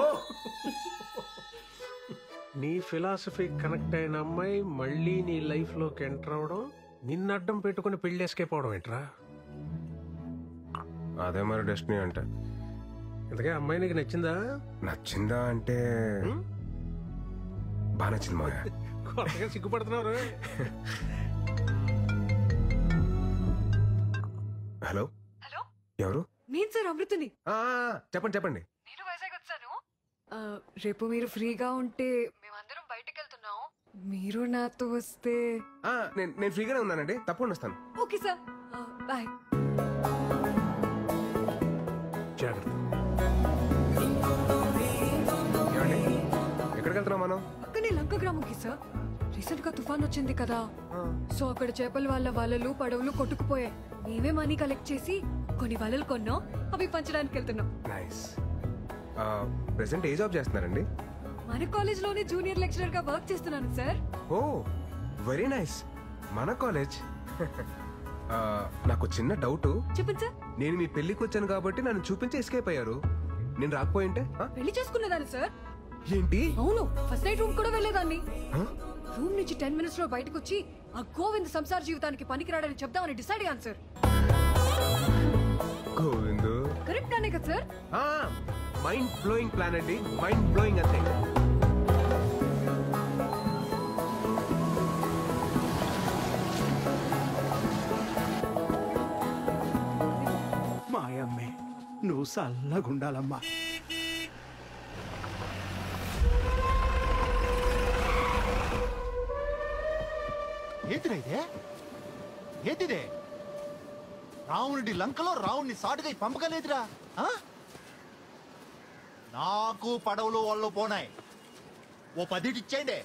నీ ఫిలాసఫీ కనెక్ట్ అయిన అమ్మాయి మళ్ళీ నీ లైఫ్ లోకి ఎంటర్ అవడం, నిన్ను అడ్డం పెట్టుకుని పెళ్లి వేసుకెళ్ళిపోవడం ఏంట్రా? అదే మరి డెస్టినీ అంటే. ఇంతకే అమ్మాయి నీకు నచ్చిందా? నచ్చిందా అంటే బాగా నచ్చింది మాయ. కొత్తగా సిగ్గుపడుతున్నారు. హలో ఎవరు? నేను సార్ అమృతని. చెప్పండి చెప్పండి. నేను వైజాగ్ వచ్చాను. రేపు మీరు ఫ్రీగా ఉంటే మేమందరం బయటకు వెళ్తున్నాం. మీరు నాతో వస్తే. నేను ఫ్రీగానే ఉన్నానండి, తప్పకుండా వస్తాను. Okay sir, bye. జాగ్రత్త. ఎక్కడికి వెళ్తున్నాం మనం? పక్కనే లంక గ్రామంకి సార్. రీసెంట్ గా తుఫాన్ వచ్చింది కదా, సో అక్కడ చేపల వాళ్ళ వలలు పడవలు కొట్టుకుపోయాయి. మేమే మనీ కలెక్ట్ చేసి కొన్ని వలలు కొన్నాం, అవి పంచడానికి వెళ్తున్నాం. నైస్. ప్రెసెంట్ ఏ జాబ్ చేస్తున్నారండి? మన కాలేజ్ లోనే జూనియర్ లెక్చరర్ గా వర్క్ చేస్తున్నాను సార్. ఓ వెరీ నైస్. మన కాలేజ్. నాకు చిన్న డౌట్. చెప్పండి సార్. నేను మీ పెళ్లికి వచ్చాను కాబట్టి నన్ను చూపించి ఎస్కేప్ అయ్యారు. నేను రాకపోయింటే పెళ్లి చేసుకునేదాన్ని సార్. ఏంటి? అవును, ఫస్ట్ నైట్ రూమ్ కూడా వెళ్ళేదాన్ని. రూమ్ నుంచి 10 minutes లో బయటకు వచ్చి ఆ గోవింద్ సంసార జీవితానికి పనికిరాడని చెప్దామని డిసైడ్ అయ్యాను సార్. గోవింద్ కరెక్ట్ గానే కదా సార్? మైండ్ బ్లోయింగ్ ప్లాన్ అండి, మైండ్ బ్లోయింగ్ అంతే. మాయమ్మే నువ్వు చల్లగుండాలమ్మా. ఏంటిరా ఇదే? ఏంటిదే? రావణుడి లంకలో రావణ్ణి సాటుగా పంపకలేదురా. నాకు పడవలు వాళ్ళు పోనాయి, ఓ 10 ఇచ్చేయండి.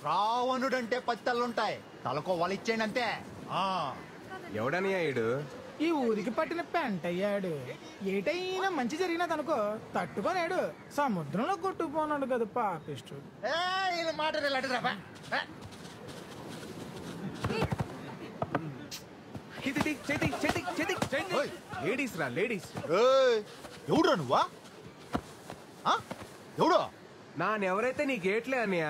రావణుడంటే 10 తలలుంటాయి, తలకో వాళ్ళు ఇచ్చేయండి అంతే. ఎవడని అయ్యాడు? ఈ ఊరికి పట్టిన పెంట అయ్యాడు. ఏటైనా మంచి జరిగినదనుకో తట్టుకోలేడు, సముద్రంలో కొట్టుకుపోనాడు కదా పాపిష్టుడు. మాట లేడీస్ రా, లేడీస్. ఎవడురా నువ్వా? ఎవడో నానెవరైతే నీ గేట్లే అన్నయ్య.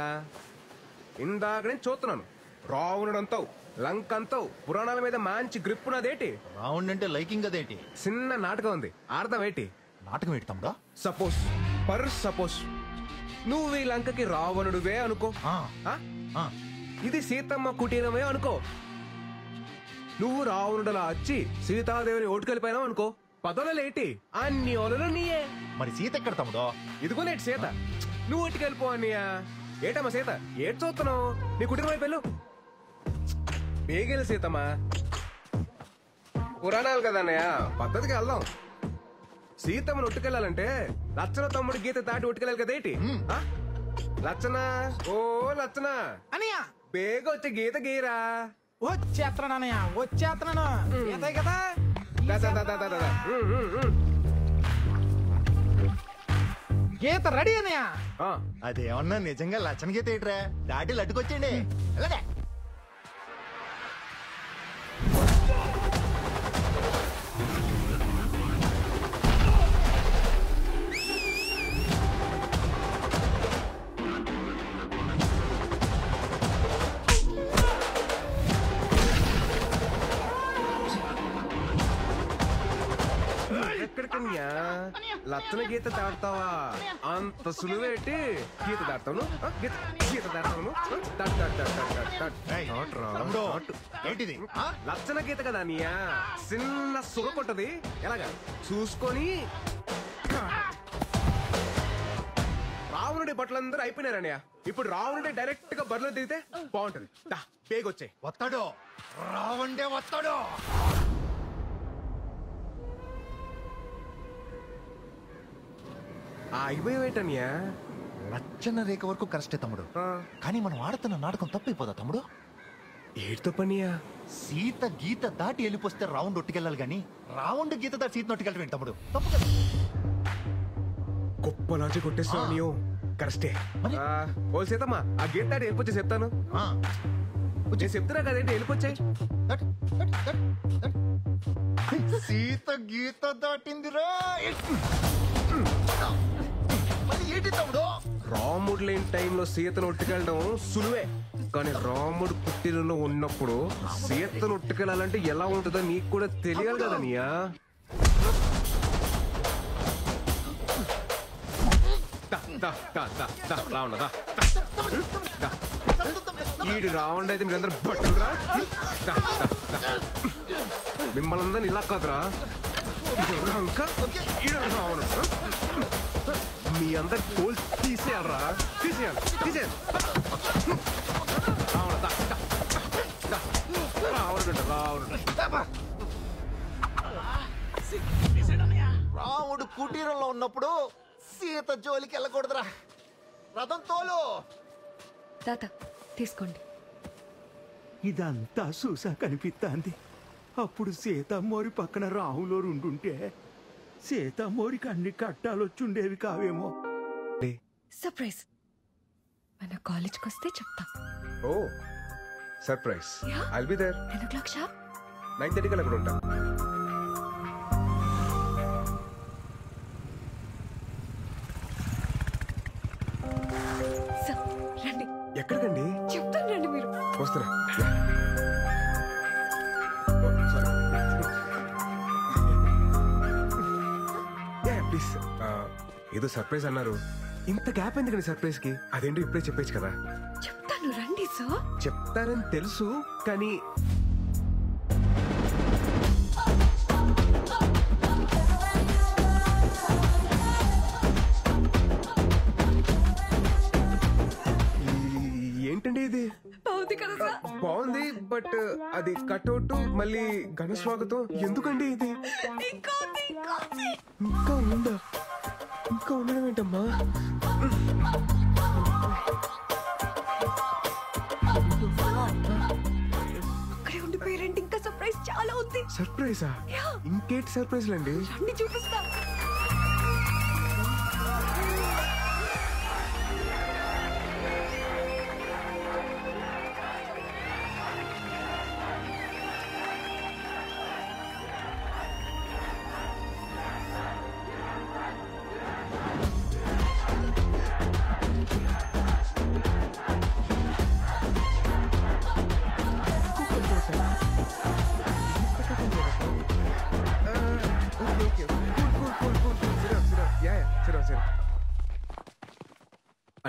ఇందాక నేను చూస్తున్నాను. రావణుడంతావు, లంక్ అంతావు, పురాణాల మీద మంచి గ్రిప్ ఉన్నదేటి. రావణుడు అంటే లైకింగ్ అదేంటి? చిన్న నాటకం ఉంది, అర్థం ఏంటి? నాటకం ఏంటి తమ్ముడా? సపోజ్ నువ్వు ఈ లంకకి రావణుడువే అనుకో. ఇది సీతమ్మ కుటీరమే అనుకో. నువ్వు రావణుడలా వచ్చి సీతాదేవిని ఓటుకెళ్ళిపోయినావు అనుకో. పదవులేటి అన్ని ఓలలు నీయే. మరి సీత ఎక్కడ తమ్ముడో? ఇదిగో నేటి సీత. నువ్వు ఓటుకెళ్ళిపో అన్నయ్య. ఏటమ్మా సీత, ఏటి చూస్తున్నావు? నీ కుటుంబం అయిపోయావు. బేగెలు సీతమ్మా. పురాణాలు కదా అన్నయ్య, పద్ధతికి వెళ్దాం. సీతమ్మను ఒట్టుకెళ్ళాలంటే లచ్చన తమ్ముడు గీత దాటి ఒట్టుకెళ్ళాలి కదేటి. లచ్చన, ఓ లచ్చన అన్నయ్య, బేగ వచ్చి గీత గీరా. వచ్చేస్తున్నాను అన్నయ్య, వచ్చేస్తున్నాను. గీతే కదా గీత రెడీ అన్నయ్య. అదేమన్నా నిజంగా లచ్చన గీత ఏట్రా? దాటి లడ్డుకొచ్చేయండి. అలాగే ఎక్కడికన్యా లచ్చన గీత దాడతావా? అంత సులువేటి గీత దాడతాను, గీత దాడతాను. ఏంటిది? లచ్చన గీత కదా అన్నయ్య, చిన్న సురకొట్టది. ఎలాగా చూసుకొని రావణుడి బట్టలందరూ అయిపోయినారన్నయ్య. ఇప్పుడు రావణుడి డైరెక్ట్ గా బరిలో దిగితే బాగుంటది. పేగొచ్చాయి. వస్తాడు రావండే వస్తాడు. అయిపోయేటన్యా లచ్చన రేఖ వరకు కరెస్టే తమ్ముడు, కానీ మనం ఆడుతున్న నాటకం తప్పైపోదా తమ్ముడు? ఏడు తప్పనియా? సీత గీత దాటి వెళ్ళిపోస్తే రౌండ్ ఒట్టుకెళ్ళాలి గాని రౌండ్ గీత దాటి సీత నొట్టుకెళ్ళటం తమ్ముడు తప్పు కదా. గొప్ప లాజిక్ కొట్టేస్తావు నీవు. కరెస్టే. ఓ సీతమ్మా, ఆ గీత దాటి వెళ్ళిపోతే చెప్తాను. నేను చెప్తున్నా కదేంటి, వెళ్ళిపోచ్చాయి. సీత గీత దాటిందిరా. ఏంటి తమ్ముడు? రాముడు లేని టైంలో సీతను ఒట్టుకెళ్ళడం సులువే, కానీ రాముడు పుట్టినలో ఉన్నప్పుడు సీతను ఒట్టుకెళ్ళాలంటే ఎలా ఉంటుందో నీకు కూడా తెలియాలి కదా నీయా. ఈడు రావణుడు అయితే మీరందరూ బట్టురా. మిమ్మల్ని అందరినీ ఇలా కాదురా, రావణుడు మీ అందరి తోలు తీసేయాలరా, తీసేయాలి తీసేయాలి. రావణుడు రావణుడు రాముడు కుటీరంలో ఉన్నప్పుడు సీత జోలికి వెళ్ళకూడదురా. రథం తోలు. తాత తీసుకోండి. ఇదంతా చూసా కనిపిస్తాంది. అప్పుడు సీతమ్మోరి పక్కన రాహులో ఉండుంటే సీతమ్మోరికి అన్ని కట్టాలొచ్చుండేవి కావేమో. సర్ప్రైజ్. మన కాలేజ్కి వస్తే చెప్తా. ఓ surprise. I'll be there. 10 o'clock sharp. 9:30 కల్లా అక్కడ ఉంటా. రండి. ఎక్కడికండి? చెప్తాను రండి. మీరు వస్తున్నా. ప్లీజ్. ఏదో సర్ప్రైజ్ అన్నారు, ఇంత గ్యాప్ ఎందుకండి సర్ప్రైజ్ కి? అదేంటో ఇప్పుడే చెప్పేచ్చు కదా. చెప్తాను రండి. సార్ చెప్తారని తెలుసు, కానీ ఏంటండి ఇది? బాగుంది, బట్ అది కట్అవుట్ మళ్ళీ ఘన స్వాగతం ఎందుకండి ఇది? ఇంకా ఉందా? ఇంకా ఉండడం ఏంటమ్మా? అక్కడే ఉండిపోయారండి. ఇంకా సర్ప్రైజ్ చాలా ఉంది. సర్ప్రైజా? ఇంకేంటి సర్ప్రైజ్లు అండి? రండి చూపిస్తా.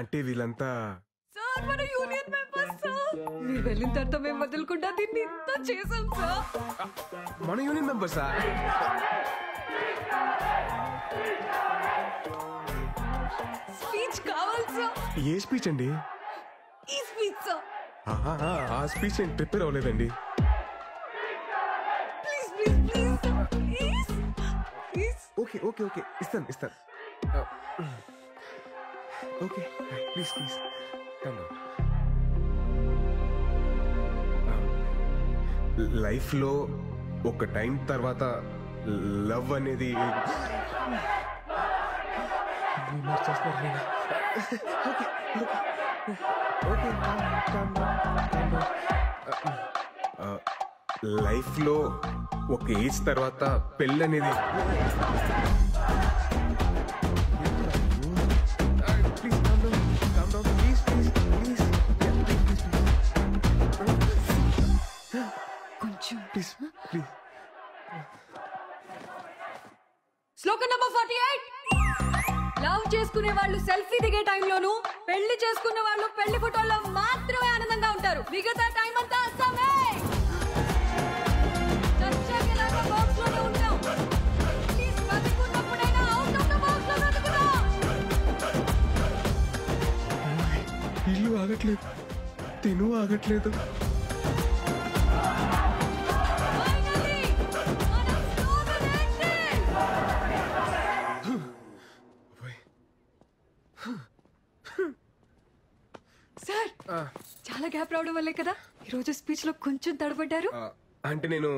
అంటే వీళ్ళంతా సార్ మన యూనియన్ మెంబర్స్ సార్. మీరు వెళ్ళిన తర్వాత మేము వదలకుండా దీన్ని ఇంత చేసాం సార్. మన యూనియన్ మెంబర్సా? స్పీచ్ కావాలి సార్. ఏ స్పీచ్ అండి? ఈ స్పీచ్ సార్. ఆ స్పీచ్ నేను ప్రిపేర్ అవ్వలేదండి. Please please please please please. Okay okay okay, ఇస్తాను ఇస్తాను. Okay please please come. లైఫ్లో ఒక టైం తర్వాత లవ్ అనేది లైఫ్లో ఒక ఏజ్ తర్వాత పెళ్ళి అనేది శ్లోకం నంబర్ 48. లవ్ చేసుకునే వాళ్ళు సెల్ఫీ దిగే టైంలోను, పెళ్లి చేసుకున్న వాళ్ళు పెళ్లి ఫోటోల్లో మాత్రమే ఆనందంగా ఉంటారు. మిగతా టైం అంతా అస్సామే. చచ్చాకేలాగా బాక్స్ లోనే ఉంటాం. ప్లీజ్ బతికున్నప్పుడైనా అవుట్ ఆఫ్ ద బాక్స్ లో బతుకుదాం. ఇల్లు ఆగట్లేదు, తిను ఆగట్లేదు. సార్, చాలా గ్యాప్ రావడం వల్లే కదా ఈరోజు స్పీచ్ లో కొంచెం తడబడ్డారు. అంటే నేను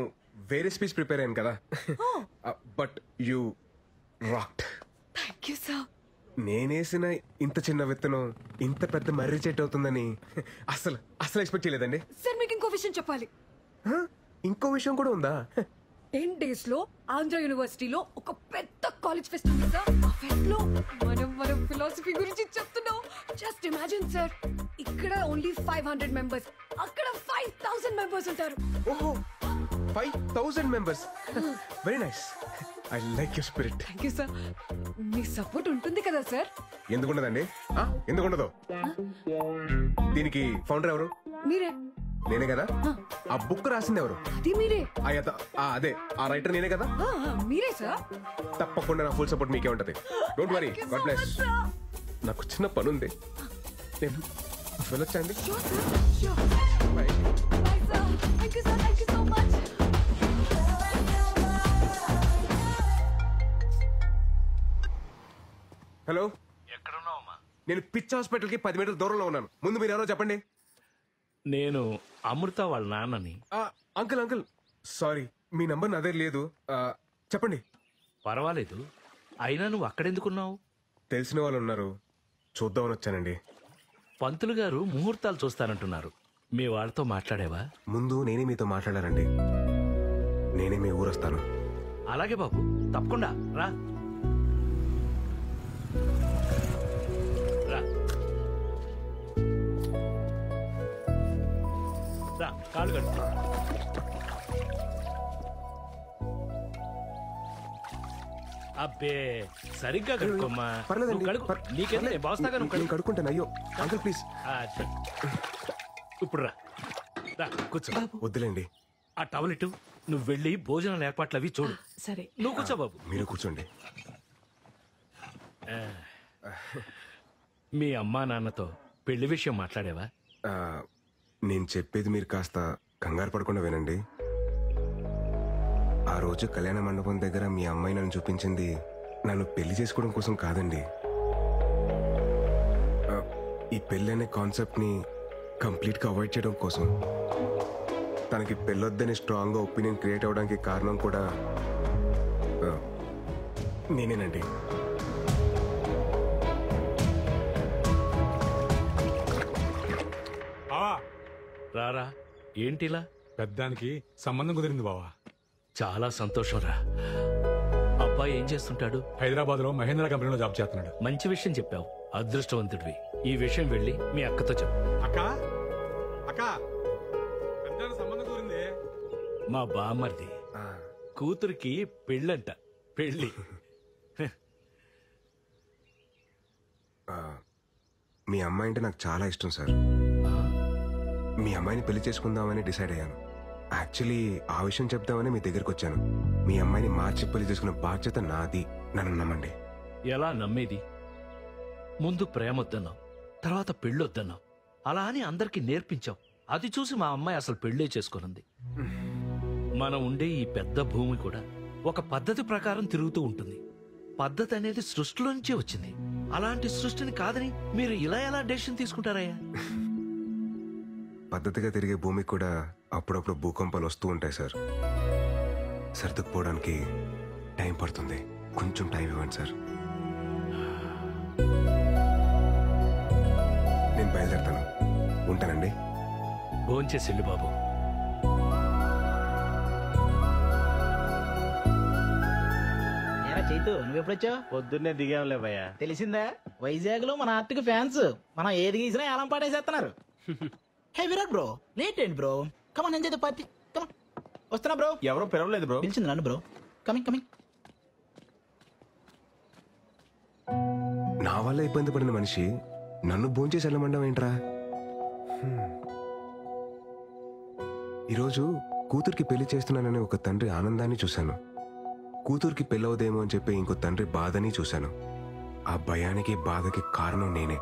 వేరే స్పీచ్ ప్రిపేర్ అయ్యాను కదా. But you rocked. Thank you sir. నేనేసిన ఇంత చిన్న విత్తనం ఇంత పెద్ద మర్రి చెట్టు అవుతుందని అసలు ఎక్స్పెక్ట్ చేయలేదండి. సార్ మీకు ఇంకో విషయం చెప్పాలి. ఇంకో విషయం కూడా ఉందా? 10 days లో ఆంధ్ర యూనివర్సిటీలో ఒక పెద్ద కాలేజ్ ఫెస్ట్ ఉంది సార్. ఆ ఫెస్ట్ లో మనం ఫిలాసఫీ గురించి చెప్తున్నాం. జస్ట్ ఇమాజిన్ సార్, ఇక్కడ ఓన్లీ 500 మెంబర్స్, అక్కడ 5000 మెంబర్స్ ఉంటారు. ఓహో, 5000 members. Very nice. I like your spirit. Thank you sir. Me support ఉంటుంది కదా సార్? ఎందుకుండదండి? ఎందుకుండదు? దీనికి ఫౌండర్ ఎవరు? మీరే. నేనే కదా. ఆ బుక్ రాసింది ఎవరు? అది మీరే. అదే ఆ రైటర్ నేనే కదా. మీరే సార్. తప్పకుండా నా ఫుల్ సపోర్ట్ మీకే ఉంటది. Don't worry. God bless. నాకు చిన్న పని ఉంది, నేను వెళ్ళొచ్చండి. హలో, ఎక్కడున్నావమ్మా? నేను పిచ్ హాస్పిటల్ కి 10 మీటర్ల దూరంలో ఉన్నాను. ముందు మీరు ఎవరో చెప్పండి. నేను అమృత వాళ్ళ నాన్నని. అంకుల్ సారీ, మీ నంబర్ నా దగ్గర లేదు. చెప్పండి. పర్వాలేదు, అయినా నువ్వు అక్కడెందుకున్నావు? తెలిసిన వాళ్ళు ఉన్నారు, చూద్దామని వచ్చానండి. పంతులు గారు ముహూర్తాలు చూస్తానంటున్నారు. మీ వాళ్ళతో మాట్లాడేవా? ముందు నేనే మీతో మాట్లాడారండి. నేనే మీ ఊరొస్తాను. అలాగే బాబు, తప్పకుండా రా. కాళ్ళు కట్టు. అబ్బే, సరిగ్గా కడుక్కోమ్మా. నీకేంటే బాస్తాగా కడుక్కుంటాను. అయ్యో అంకుల్ ప్లీజ్. ఇప్పుడు రా కూర్చో. వద్దులేండి. ఆ టవల్ ఇటు. నువ్వు వెళ్ళి భోజనాల ఏర్పాట్లు అవి చూడు. సరే, నువ్వు కూర్చో బాబు. మీరు కూర్చోండి. మీ అమ్మా నాన్నతో పెళ్లి విషయం మాట్లాడేవా? నేను చెప్పేది మీరు కాస్త కంగారు పడకుండా వినండి. ఆ రోజు కళ్యాణ మండపం దగ్గర మీ అమ్మాయి నన్ను చూపించింది నన్ను పెళ్లి చేసుకోవడం కోసం కాదండి. ఈ పెళ్లి అనే కాన్సెప్ట్ ని కంప్లీట్ గా అవాయిడ్ చేయడం కోసం. తనకి పెళ్ళొద్దని స్ట్రాంగ్ గా ఒపీనియన్ క్రియేట్ అవడానికి కారణం కూడా నేనేనండి. రారా. ఏంటిలా? పెద్దానికి సంబంధం కుదిరింది బావా. చాలా సంతోషం రా. అబ్బాయి ఏం చేస్తుంటాడు? హైదరాబాద్ లో మహేంద్ర కంపెనీలో జాబ్ చేస్తున్నాడు. మంచి విషయం చెప్పావు, అదృష్టవంతుడివి. ఈ విషయం వెళ్ళి మీ అక్కతో చెప్పు. అక్క పెద్దానికి సంబంధం కుదిరింది. మా బామ్మర్ది కూతురికి పెళ్ళంట. పెళ్ళి. మీ అమ్మాయి అంటే నాకు చాలా ఇష్టం సార్. మీ అమ్మాయిని పెళ్లి చేసుకుందామని డిసైడ్ అయ్యాను. యాక్చువల్లీ ఆ విషయం చెప్దామని మీ దగ్గరికి వచ్చాను. మీ అమ్మాయిని మార్చి పెళ్లి చేసుకునే బాధ్యత నాది. నన్ను నమ్మండి. ఎలా నమ్మేది? ముందు ప్రేమొద్దన్నావు, తర్వాత పెళ్ళొద్దన్నావు. అలా అని అందరికీ నేర్పించావు. అది చూసి మా అమ్మాయి అసలు పెళ్ళే చేసుకున్నది. మనం ఉండే ఈ పెద్ద భూమి కూడా ఒక పద్ధతి ప్రకారం తిరుగుతూ ఉంటుంది. పద్ధతి అనేది సృష్టిలో నుంచే వచ్చింది. అలాంటి సృష్టిని కాదని మీరు ఇలా ఎలా డెసిషన్ తీసుకుంటారయ్యా? పద్ధతిగా తిరిగే భూమికి కూడా అప్పుడప్పుడు భూకంపాలు వస్తూ ఉంటాయి సార్. సర్దుకుపోవడానికి టైం పడుతుంది. కొంచెం టైం ఇవ్వండి సార్. నేను బయలుదేరుతాను. ఉంటానండి. భోంచేసి వెళ్ళు బాబు. చైతు, నువ్వెప్పుడొచ్చావు? పొద్దున్నే దిగాంలే భయ్యా. తెలిసిందా? వైజాగ్ లో మన ఆర్టిక్ ఫ్యాన్స్ మనం ఏది గీసినా ఏలం పాటేసేస్తున్నారు. హే విరాట్ బ్రో, లేట్ ఏంటి bro? Come on enjoy the party. Come on. వస్తున్నా బ్రో. ఎవరో పిలవలేదు బ్రో. పిలిచింది నన్ను బ్రో. Coming coming. నా వల్ల ఇబ్బంది పడిన మనిషి నన్ను భోంచేసి వెళ్ళమండం ఏంట్రా? ఈరోజు కూతురికి పెళ్లి చేస్తున్నానని ఒక తండ్రి ఆనందాన్ని చూశాను. కూతురికి పెళ్ళవదేమో అని చెప్పి ఇంకో తండ్రి బాధని చూశాను. ఆ భయానికి బాధకి కారణం నేనే.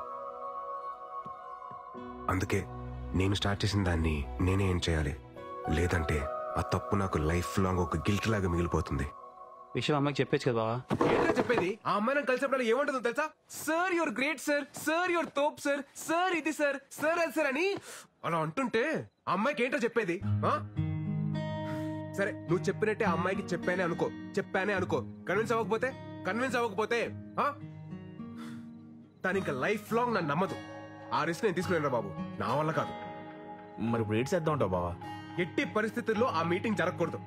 అందుకే నేను స్టార్ట్ చేసిన దాన్ని నేనే ఏం చేయాలి. లేదంటే ఆ తప్పు నాకు లైఫ్ లాంగ్ ఒక గిల్ట్ లాగా మిగిలిపోతుంది. విషయం అమ్మకి చెప్పేచ్చు కదా బావా. ఏంటో చెప్పేది? ఆ అమ్మాయి నాకు కలిసినప్పుడు ఏమంటుందో తెలుసా? Sir your great sir, sir your తోప్ సార్, సార్ ఇది సార్, సార్ అది సార్ అని అలా అంటుంటే ఆ అమ్మాయికి ఏంటో చెప్పేది? సరే నువ్వు చెప్పినట్టే ఆ అమ్మాయికి చెప్పానే అనుకో. కన్విన్స్ అవ్వకపోతే తను ఇంకా లైఫ్ లాంగ్ నన్ను నమ్మదు. ఆ రిస్క్ నేను తీసుకునేరా బాబు, నా వల్ల కాదు. మరి ఇప్పుడు ఏడ్ చేద్దాం ఉంటావు బావా? ఎట్టి పరిస్థితుల్లో ఆ మీటింగ్ జరగకూడదు.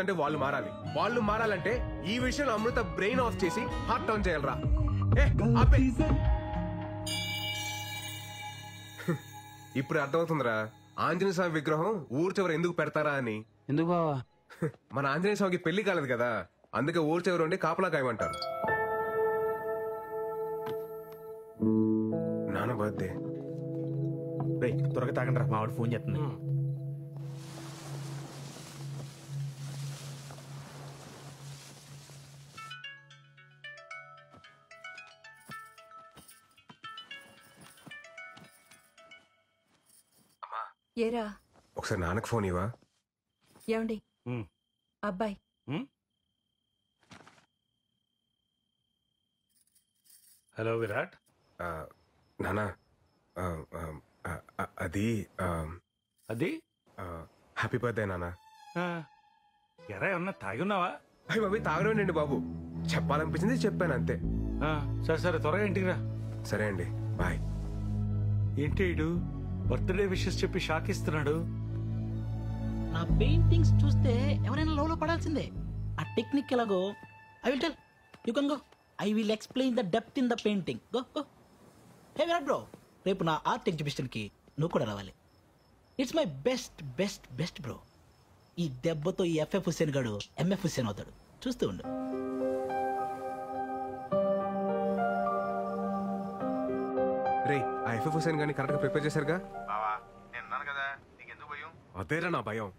అంటే వాళ్ళు మారాలంటే ఈ విషయంలో అమృత బ్రెయిన్ ఆఫ్ చేసి హార్ట్ ఆన్ చేయాలరా. ఇప్పుడు అర్థమవుతుందిరా ఆంజనేయ స్వామి విగ్రహం ఊరు చివర ఎందుకు పెడతారా అని. ఎందుకు బావా? మన ఆంజనేయ స్వామికి పెళ్లి కాలేదు కదా, అందుకే ఊరు చివర ఉండి కాపలా కాయమంటారు. నాన్న బర్త్డే. త్వరగా తాగండి రా, మా వాడు ఫోన్ చేస్తుంది. ఏరా ఒకసారి నాన్నకు ఫోన్ ఇవ్వా? ఏమండి అబ్బాయి? హలో విరాట్. నానా అది హ్యాపీ బర్త్డే నానా. ఎరా ఏమన్నా తాగి ఉన్నావా? అయ్యి బాబు తాగడండి బాబు, చెప్పాలనిపించింది చెప్పాను అంతే. సరే త్వరగా ఇంటికి రా. సరే అండి, బాయ్. ఏంటి ఇడు బర్త్డే విషెస్ చెప్పి షాక్ ఇస్తున్నాడు? నా పెయింటింగ్స్ చూస్తే ఎవరైనా లోలో పడాల్సిందే. ఆ టెక్నిక్ ఎలాగో I will tell you can go. I will explain the depth in the painting. Go go. Hey Virat bro, రేపు నా ఆర్ట్ ఎగ్జిబిషన్ కి నువ్వు కూడా రావాలి. It's my best best best bro. ఈ దెబ్బతో ఈ ఎఫ్ఎఫ్ హుస్సేన్ గాడు ఎంఎఫ్ హుస్సేన్ అవుతాడు, చూస్తూ ఉండు. రే ఆ ఎఫ్ఎఫ్ హుస్సేన్ గాని కరెక్ట్ గా ప్రిపేర్ చేశారుగా? బావా నేను ఉన్నాను కదా, నీకెందుకు భయం? అదేరా నా భయం.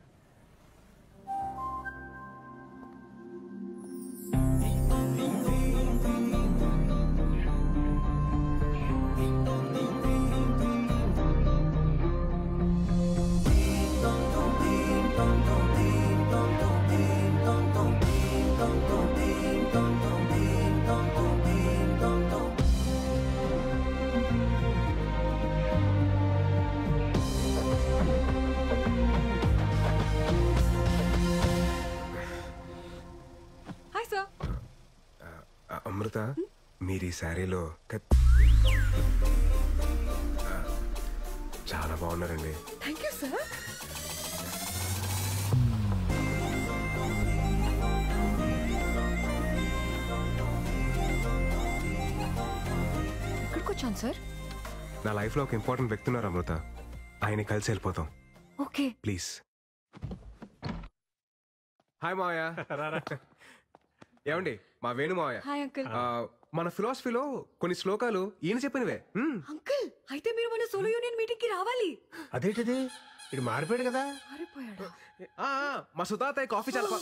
అమృత, మీరు ఈ శారీలో చాలా బాగున్నారండి. Thank you sir. ఎక్కడికి వచ్చాను సార్? నా లైఫ్ లో ఒక ఇంపార్టెంట్ వ్యక్తి ఉన్నారు అమృత, ఆయన కలిసి వెళ్ళిపోతాం. Okay please. హాయ్ మావయ్య. ఏమండి మా వేణు మావయ్య. Hi uncle. మన ఫిలాసఫీలో కొన్ని శ్లోకాలు ఈయన చెప్పినవే. అంకుల్ అయితే మీరు మన సోలో యూనియన్ మీటింగ్ కి రావాలి. అదేంటిది, ఇది మారిపోయాడు కదా? మారిపోయాడు. మా సుతాతయ్య కాఫీ చాలా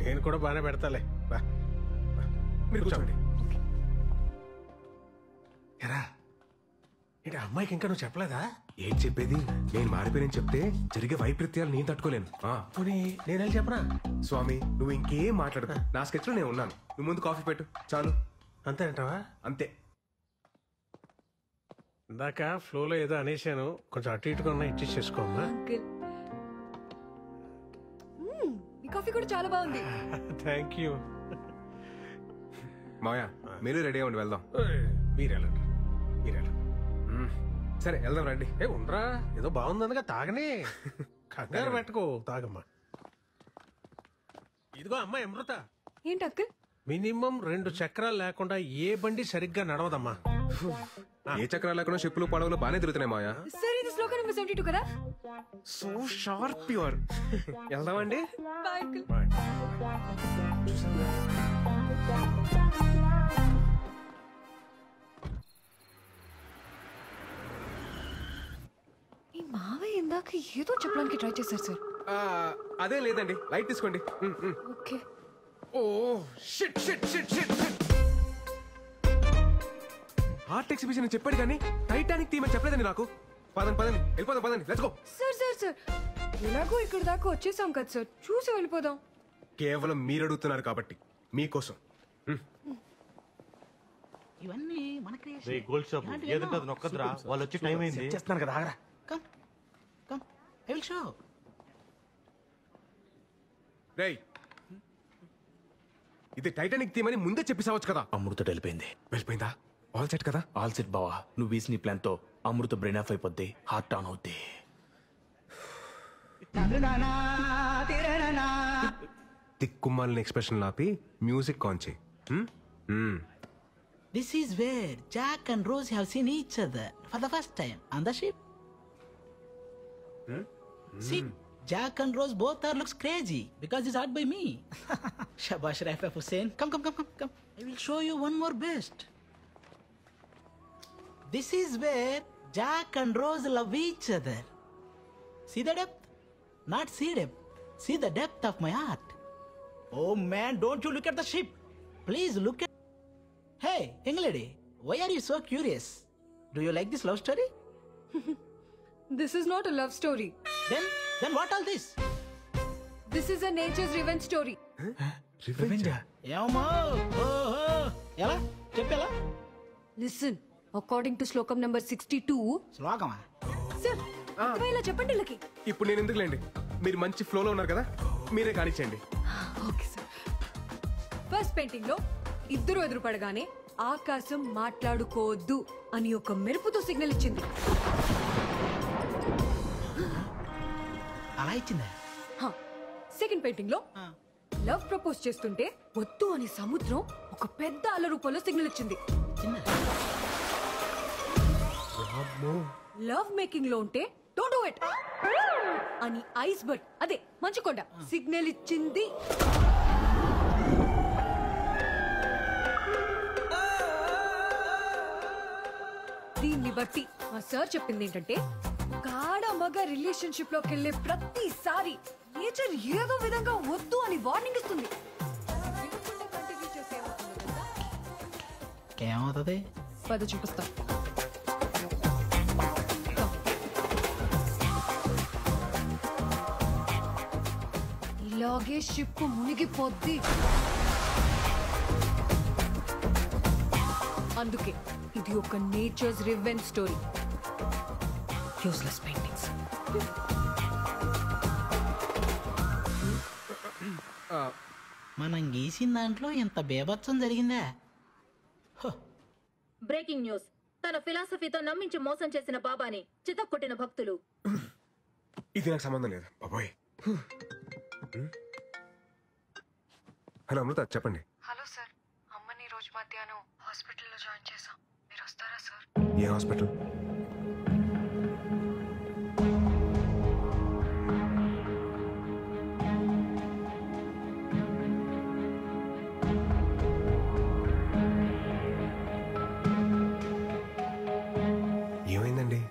నేను కూడా బాగానే పెడతాలే. మీరు కూర్చోండి. ఎరా ఏంటి అమ్మాయికి ఇంకా నువ్వు చెప్పలేదా? ఏం చెప్పేది, నేను మారిపోయానని చెప్తే జరిగే వైపరీత్యాలు నేను తట్టుకోలేను. నేను వెళ్ళి చెప్పనా? స్వామి నువ్వు ఇంకేం మాట్లాడదు, నా స్కెచ్ లో నేను ఉన్నాను. నువ్వు ముందు కాఫీ పెట్టు చాలు. అంతే అంటావా? అంతే. ఇందాక ఫ్లోలో ఏదో అనేసాను, కొంచెం అటు ఇటుగా ఉన్నా ఇచ్చేసి చేసుకోమ్మా. ఈ కాఫీ కూడా చాలా బాగుంది. Thank you. మాయా మీరు రెడీ అవ్వండి, వెళ్దాం. మీరెళ్ళండి. సరే వెళ్దాం రండి. ఉండరా, ఏదో బాగుందనగా తాగనే, కంగారు పెట్టుకో, తాగమ్మా. ఇదిగో అమ్మాయి అమృత. ఏంటి అంకుల్? మినిమం 2 చక్రాలు లేకుండా ఏ బండి సరిగ్గా నడవదమ్మా. ఏ చక్రాలు లేకుండా షిప్పులు పడవలు బాగానే తిరుగుతున్నాయి మాయా. సార్ ఇది శ్లోకం నెంబర్ 72 కదా? So sharp your. వెళ్దామండి. Bye uncle. బాయ్. ఈ మావయ్య ఇందాక ఏదో చెప్పడానికి ట్రై చేశారు సార్. అదే లేదండి, లైట్ తీసుకోండి. Okay. Oh shit shit shit shit art exhibition చెప్పాడు కానీ టైటానిక్ థీమ్ అని చెప్పలేదండి నాకు. పదండి పదండి వెళ్ళిపోదాం, పదండి let's go. Sir sir sir ఎలాగో ఇక్కడ దాకా వచ్చేసాం కదా సార్, చూసి వెళ్ళిపోదాం. కేవలం మీరు అడుగుతున్నారు కాబట్టి మీకోసం. ఇవన్నీ మన రే గోల్డ్ షాప్ ఏదంటే అది నొక్కదురా, వాళ్ళు వచ్చి టైం అయింది. చేస్తున్నాను కదా, ఆగరా. Come come I will show. రేయ్, ఇది టైటానిక్ థీమ్ అని ముందే చెప్పేసావచ్చు కదా. అమృత వెళ్ళిపోయింది. వెళ్ళిపోయిందా? ఆల్ సెట్ కదా? ఆల్ సెట్ బావా. నువ్వు వేసిన ప్లాన్ తో అమృత బ్రెయిన్ ఆఫ్ అయిపోద్ది, హార్ట్ ఆన్ అవుద్ది. తిక్కుమాలిన ఎక్స్ప్రెషన్ ఆపి మ్యూజిక్ ఆన్ చేయి. This is where Jack and Rose have seen each other for the first time on the ship. See, Jack and Rose both are looks crazy because it's art by me. Shabash Rafa Hussain. Come. I will show you one more best. This is where Jack and Rose love each other. See the depth? Not see depth. See the depth of my art. Oh man, don't you look at the ship. Please look at... Hey, young lady, why are you so curious? Do you like this love story? This is not a love story. Then what all this? This is a nature's revenge story. Revenge? ఏమో ఓహో ఎలా చెప్పేలా. Listen, according to శ్లోకం number 62. శ్లోకమా? Sir ఇలా చెప్పండి వీళ్ళకి. ఇప్పుడు నేను ఎందుకులేండి, మీరు మంచి ఫ్లోలో ఉన్నారు కదా, మీరే కానిచ్చేయండి. Okay sir. ఫస్ట్ పెయింటింగ్ లో ఇద్దరు ఎదురుపడగానే ఆకాశం మాట్లాడుకోవద్దు అని ఒక మెరుపుతో సిగ్నల్ ఇచ్చింది. అలా ఇచ్చిందా? సెకండ్ పెయింటింగ్ లో లవ్ ప్రపోజ్ చేస్తుంటే వద్దు అని సముద్రం ఒక పెద్ద అల రూపంలో సిగ్నల్ ఇచ్చింది. లవ్ మేకింగ్ లో ఉంటే డోంట్ డూ ఇట్ అని ఐస్ బర్డ్ అదే మంచుకొండ సిగ్నల్ ఇచ్చింది. దీన్ని బట్టి మా సార్ చెప్పింది ఏంటంటే గాఢ మగ రిలేషన్షిప్ లోకి వెళ్ళే ప్రతిసారి నేచర్ ఏదో విధంగా వద్దు అని వార్నింగ్ ఇస్తుంది. ఏమవుతుంది? పద చూపిస్తా. ఇలాగే షిప్ మునిగిపోద్ది. అందుకే ఇది ఒక nature's revenge story. Useless paintings. మనం గీసిన దాంట్లో ఎంత బేభత్సం జరిగిందా? Breaking news. తన ఫిలాసఫీతో నమ్మించి మోసం చేసిన బాబాని చితక్కొట్టిన భక్తులు. ఇది నాకు సంబంధం లేదు బాబోయ్. హలో అమృత, చెప్పండి. హలో సార్, అమ్మని రోజు మధ్యాహ్నం హాస్పిటల్లో జాయిన్ చేశాం. మీరు వస్తారా సార్? ఏ హాస్పిటల్? ఏమైందండి?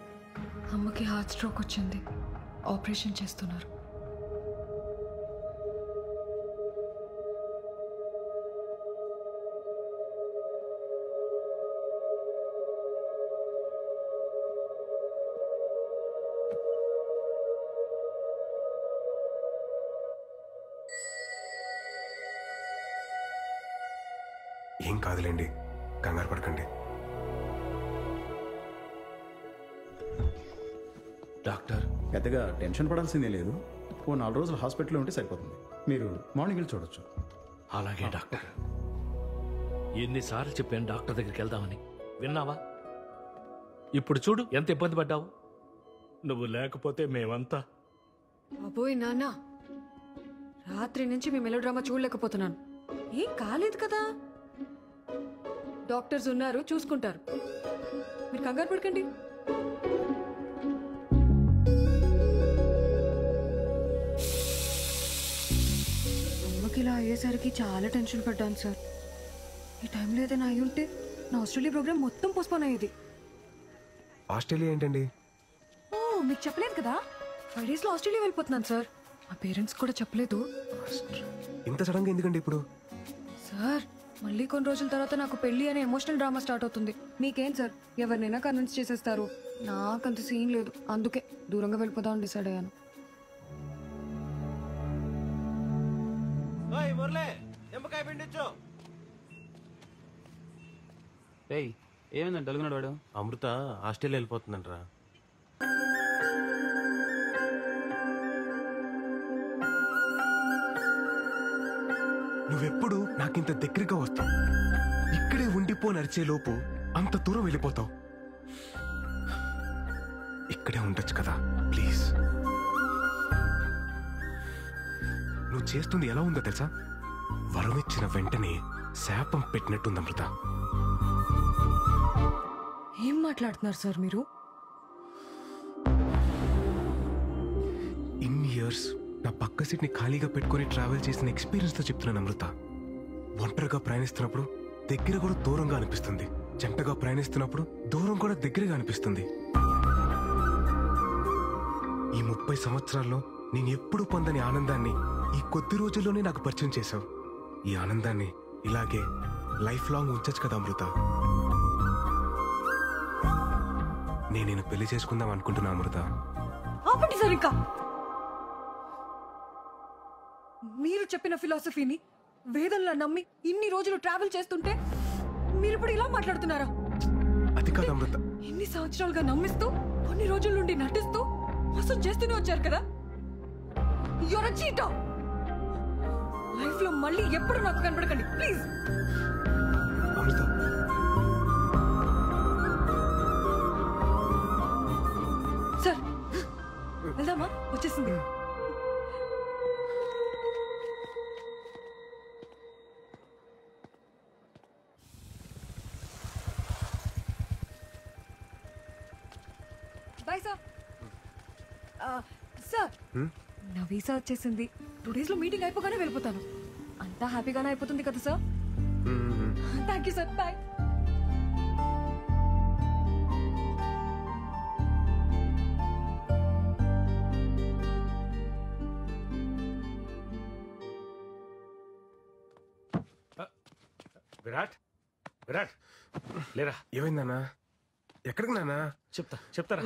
అమ్మకి హార్ట్ స్ట్రోక్ వచ్చింది, ఆపరేషన్ చేస్తున్నారు. ఏం కాదులేండి, కంగారు పడకండి. డాక్టర్ పెద్దగా టెన్షన్ పడాల్సిందే లేదు. ఓ 4 రోజులు హాస్పిటల్లో ఉంటే సరిపోతుంది. మీరు మార్నింగ్ వెళ్ళి చూడొచ్చు. అలాగే డాక్టర్. ఎన్నిసార్లు చెప్పాను డాక్టర్ దగ్గరికి వెళ్దామని, విన్నావా? ఇప్పుడు చూడు ఎంత ఇబ్బంది పడ్డావు. నువ్వు లేకపోతే మేమంతా. అబ్బోయ్ నాన్న, రాత్రి నుంచి మీ మెలోడ్రామా చూడలేకపోతున్నాను. ఏం కాలేదు కదా, డాక్టర్స్ ఉన్నారు, చూసుకుంటారు. మీరు కంగారు పడకండి. నాకు ఇలా అయ్యేసరికి చాలా టెన్షన్ పడ్డాను సార్. ఈ టైంలో ఏదైనా అయి ఉంటే నా ఆస్ట్రేలియా ప్రోగ్రామ్ మొత్తం పోస్ట్పోన్ అయ్యేది. ఆస్ట్రేలియా ఏంటండి? ఓ మీకు చెప్పలేదు కదా, 5 days లో ఆస్ట్రేలియా వెళ్ళిపోతున్నాను సార్. మా పేరెంట్స్ కూడా చెప్పలేదు. ఇంత సడన్ గా ఎందుకండి ఇప్పుడు? సార్ మళ్ళీ కొన్ని రోజుల తర్వాత నాకు పెళ్లి అనే ఎమోషనల్ డ్రామా స్టార్ట్ అవుతుంది. మీకేం సార్, ఎవరినైనా కన్విన్స్ చేసేస్తారు. నాకంత సీన్ లేదు, అందుకే దూరంగా వెళ్ళిపోదామని డిసైడ్ అయ్యాను. మురళి నిమ్మకాయ పిండిచ్చు. ఏమైందండి డలుగున్నాడు వాడు? అమృత ఆస్ట్రేలియా వెళ్ళిపోతుందంటరా. నువ్వెప్పుడు నాకింత దగ్గరగా వస్తావు, ఇక్కడే ఉండిపో నడిచే లోపు అంత దూరం వెళ్ళిపోతావు. ఇక్కడే ఉండొచ్చు కదా ప్లీజ్. నువ్వు చేస్తుంది ఎలా ఉందో తెలుసా? వరం ఇచ్చిన వెంటనే శాపం పెట్టినట్టుంది అమృత. ఏం మాట్లాడుతున్నారు సార్ మీరు? ఇన్ని ఇయర్స్ నా పక్క సీట్ని ఖాళీగా పెట్టుకుని ట్రావెల్ చేసిన ఎక్స్పీరియన్స్తో చెప్తున్నాను అమృత. ఒంటరిగా ప్రయాణిస్తున్నప్పుడు దగ్గర కూడా దూరంగా అనిపిస్తుంది, జంటగా ప్రయాణిస్తున్నప్పుడు దూరం కూడా దగ్గరగా అనిపిస్తుంది. ఈ 30 సంవత్సరాల్లో నేను ఎప్పుడు పొందని ఆనందాన్ని ఈ కొద్ది రోజుల్లోనే నాకు పరిచయం చేశావు. ఈ ఆనందాన్ని ఇలాగే లైఫ్ లాంగ్ ఉంచచ్చు కదా అమృత. నేను పెళ్లి చేసుకుందాం అనుకుంటున్నా అమృత. ఆపండి సార్, ఇంకా మీరు చెప్పిన ఫిలాసఫీని వేదంలా నమ్మి ఇన్ని రోజులు ట్రావెల్ చేస్తుంటే మీరు ఇప్పుడు ఇలా మాట్లాడుతున్నారా? అది కాదు అమృత. ఇన్ని సంవత్సరాలుగా నమ్మిస్తూ కొన్ని రోజుల నుండి నటిస్తూ మోసం చేస్తూనే వచ్చారు కదా. Your a cheater. లైఫ్ లో మళ్ళీ ఎప్పుడు నాకు కనపడకండి ప్లీజ్. అమృత సార్ వెళ్దామా? వచ్చేసింది. Bye sir. సార్ నా వీసా వచ్చేసింది. 2 days లో మీటింగ్ అయిపోగానే వెళ్ళిపోతాను. అంతా హ్యాపీగానే అయిపోతుంది కదా sir? Thank you sir. Bye. Virat, Virat లేరా. ఏమైందన్నా? ఎక్కడికి నాన్నా? చెప్తారా.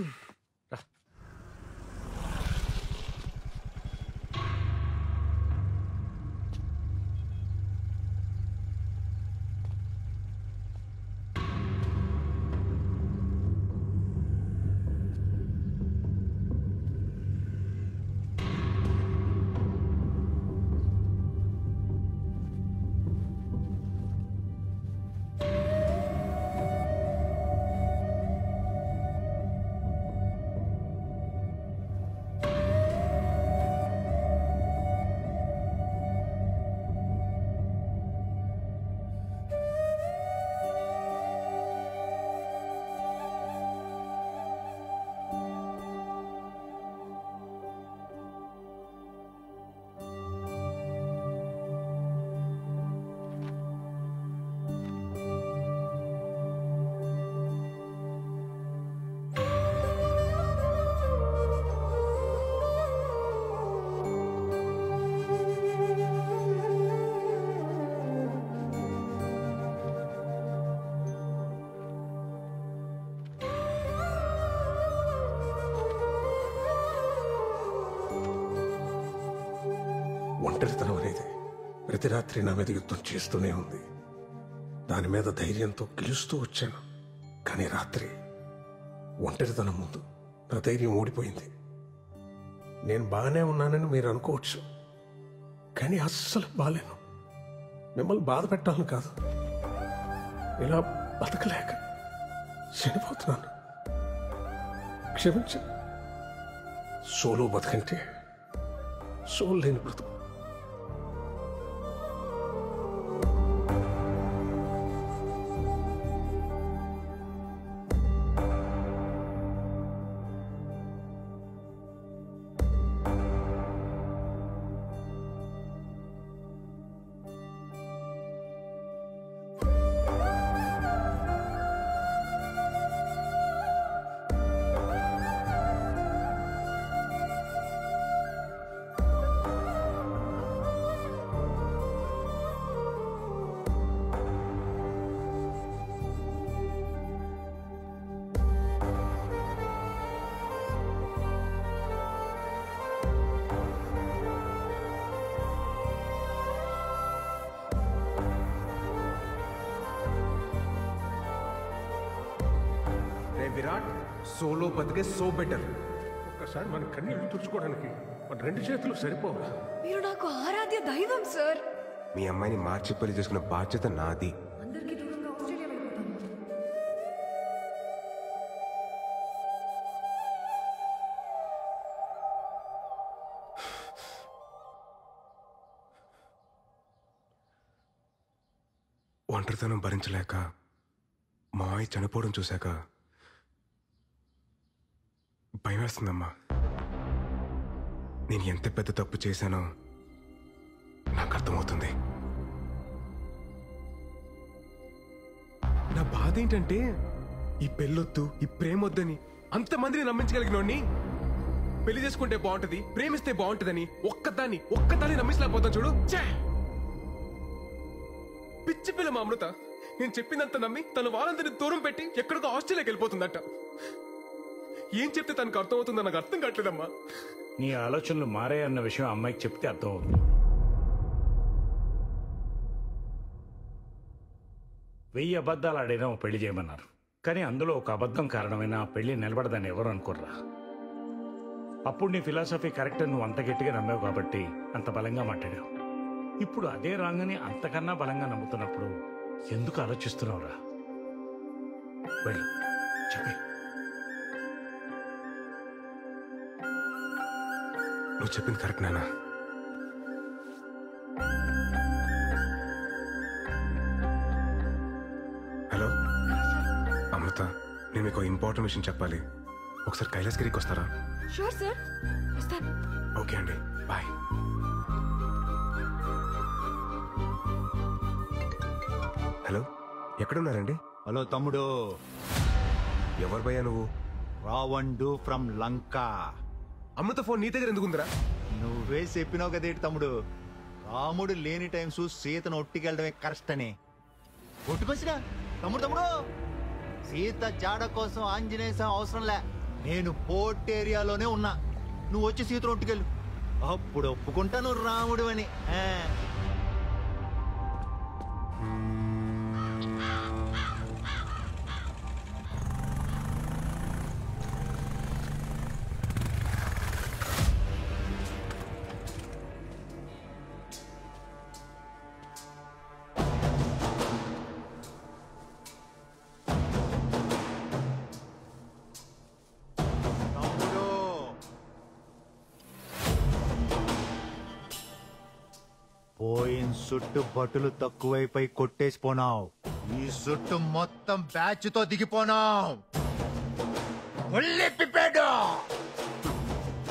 ఒంటరితనం అనేది ప్రతి రాత్రి నా మీద యుద్ధం చేస్తూనే ఉంది. దాని మీద ధైర్యంతో గెలుస్తూ వచ్చాను. కానీ రాత్రి ఒంటరితనం ముందు నా ధైర్యం ఓడిపోయింది. నేను బాగానే ఉన్నానని మీరు అనుకోవచ్చు, కానీ అస్సలు బాలేను. మిమ్మల్ని బాధ పెట్టాలని కాదు, ఇలా బతకలేక చనిపోతున్నాను. క్షమించండి. సోలో బతకంటే సోల్ లేని బ్రతుకు. విరాట్ సోలో బతికే సో బెటర్. ఒక్కసారి మన కన్నీళ్లు తుడుచుకోవడానికి మన 2 చేతులు సరిపోవా? మీరు నాకు ఆరాధ్య దైవం సార్. మీ అమ్మాయిని మార్చి పెళ్లి చేసుకున్న బాధ్యత నాది. అందరికీ దూరంగా ఆస్ట్రేలియా వెళ్ళిపోతాను. ఒంటరితనం భరించలేక మా అమ్మాయి చనిపోవడం చూశాక భయం వేస్తుందమ్మా. నేను ఎంత పెద్ద తప్పు చేశానో నాకు అర్థమవుతుంది. నా బాధ ఏంటంటే ఈ పెళ్ళొద్దు, ఈ ప్రేమొద్దని అంతమందిని నమ్మించగలిగినోడిని పెళ్లి చేసుకుంటే బాగుంటది, ప్రేమిస్తే బాగుంటదని ఒక్కదాన్ని నమ్మించలేకపోతాను చూడు. పిచ్చి పిల్ల మా అమృత నేను చెప్పిందంత నమ్మి తను వాళ్ళందరినీ దూరం పెట్టి ఎక్కడికో ఆస్ట్రేలియాకి వెళ్ళిపోతుందట. ఏం చెప్తే తనకు అర్థమవుతుందో నాకు అర్థం కావట్లేదమ్మా. నీ ఆలోచనలు మారాయన్న విషయం అమ్మాయికి చెప్తే అర్థమవుతుంది. 1000 అబద్ధాలు ఆడైనా ఓ పెళ్లి చేయమన్నారు, కానీ అందులో ఒక అబద్ధం కారణమైన ఆ పెళ్లి నిలబడదని ఎవరు అనుకోర్రా. అప్పుడు నీ ఫిలాసఫీ కరెక్ట్ నువ్వు అంత గట్టిగా నమ్మావు కాబట్టి అంత బలంగా మాట్లాడావు. ఇప్పుడు అదే రాంగని అంతకన్నా బలంగా నమ్ముతున్నప్పుడు ఎందుకు ఆలోచిస్తున్నావురా? వెళ్ళు చెప్పే. నువ్వు చెప్పింది కరెక్ట్ నాన్న. హలో అమృత, నేను మీకు ఇంపార్టెంట్ విషయం చెప్పాలి. ఒకసారి కైలాసగిరికి వస్తారా? షూర్ సార్, వస్తాను. ఓకే అండి, బాయ్. హలో, ఎక్కడున్నారండి? హలో తమ్ముడు. ఎవరు భయ్యా నువ్వు? రావణుడు ఫ్రమ్ లంక. అమృత ఫోన్ నీ దగ్గర ఎందుకుందిరా? నువ్వే చెప్పినావు కదేటి తమ్ముడు, రాముడు లేని టైం చూసి సీతను ఒట్టుకెళ్ళడమే కరెక్ట్ అని. ఒట్టుకొచ్చినా తమ్ముడు సీత జాడ కోసం ఆంజనేయ స్వామి అవసరంలే. నేను పోర్ట్ ఏరియాలోనే ఉన్నా, నువ్వు వచ్చి సీతను ఒట్టుకెళ్ళు, అప్పుడు ఒప్పుకుంటాను రాముడు అని. పోయిన సుట్టు బట్టులు తక్కువైపోయి కొట్టేసిపోనావు, ఈ సుట్టు మొత్తం బ్యాచ్ తో దిగిపోనావు.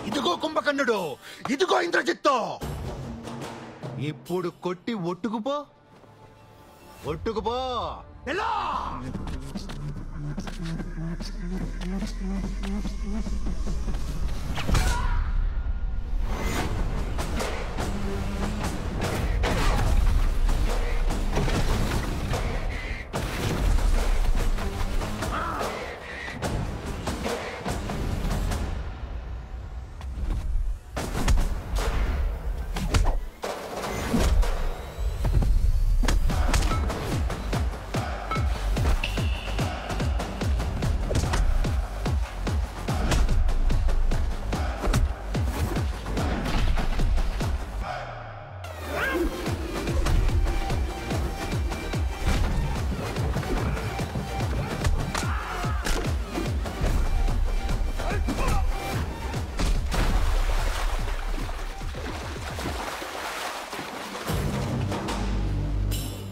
ఇదిగో కుంభకర్ణుడు, ఇదిగో ఇంద్రజిత్తు. ఇప్పుడు కొట్టి ఒట్టుకుపో ఎలా?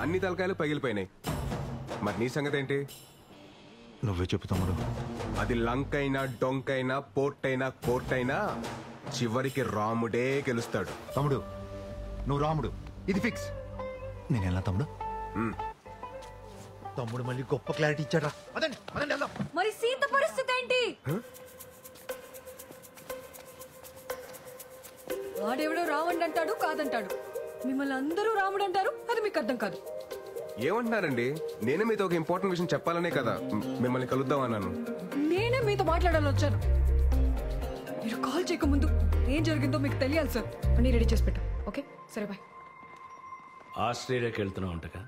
అన్ని తలకాయలు పగిలిపోయినాయి. మరి నీ సంగతి ఏంటి? నువ్వే చెప్పు తమ్ముడు. అది లంకైనా, డొంకైనా, పోర్ట్ అయినా, కోర్ట్ అయినా చివరికి రాముడే గెలుస్తాడు. తమ్ముడు నువ్వు రాముడు, ఇది ఫిక్స్. నేను ఎలా తమ్ముడు? తమ్ముడు మళ్ళీ గొప్ప క్లారిటీ ఇచ్చాడా? మరి సీత పరిస్థితి ఏంటి? వాడెవడో రావణ్ అంటాడు, కాదంటాడు. మిమ్మల్ని అందరూ రాముడు అంటారు, అది మీకు అర్థం కాదు. ఏమంటున్నారండి? నేనే మీతో ఒక ఇంపార్టెంట్ విషయం చెప్పాలనే కదా మిమ్మల్ని కలుద్దాం అన్నాను. నేనే మీతో మాట్లాడాలని వచ్చాను. మీరు కాల్ చేయకముందు ఏం జరిగిందో మీకు తెలియాలి సార్. అన్ని రెడీ చేసి పెట్టు. ఓకే సరే బాయ్. ఆస్ట్రేలియాకి వెళ్తున్నావు అంటగా?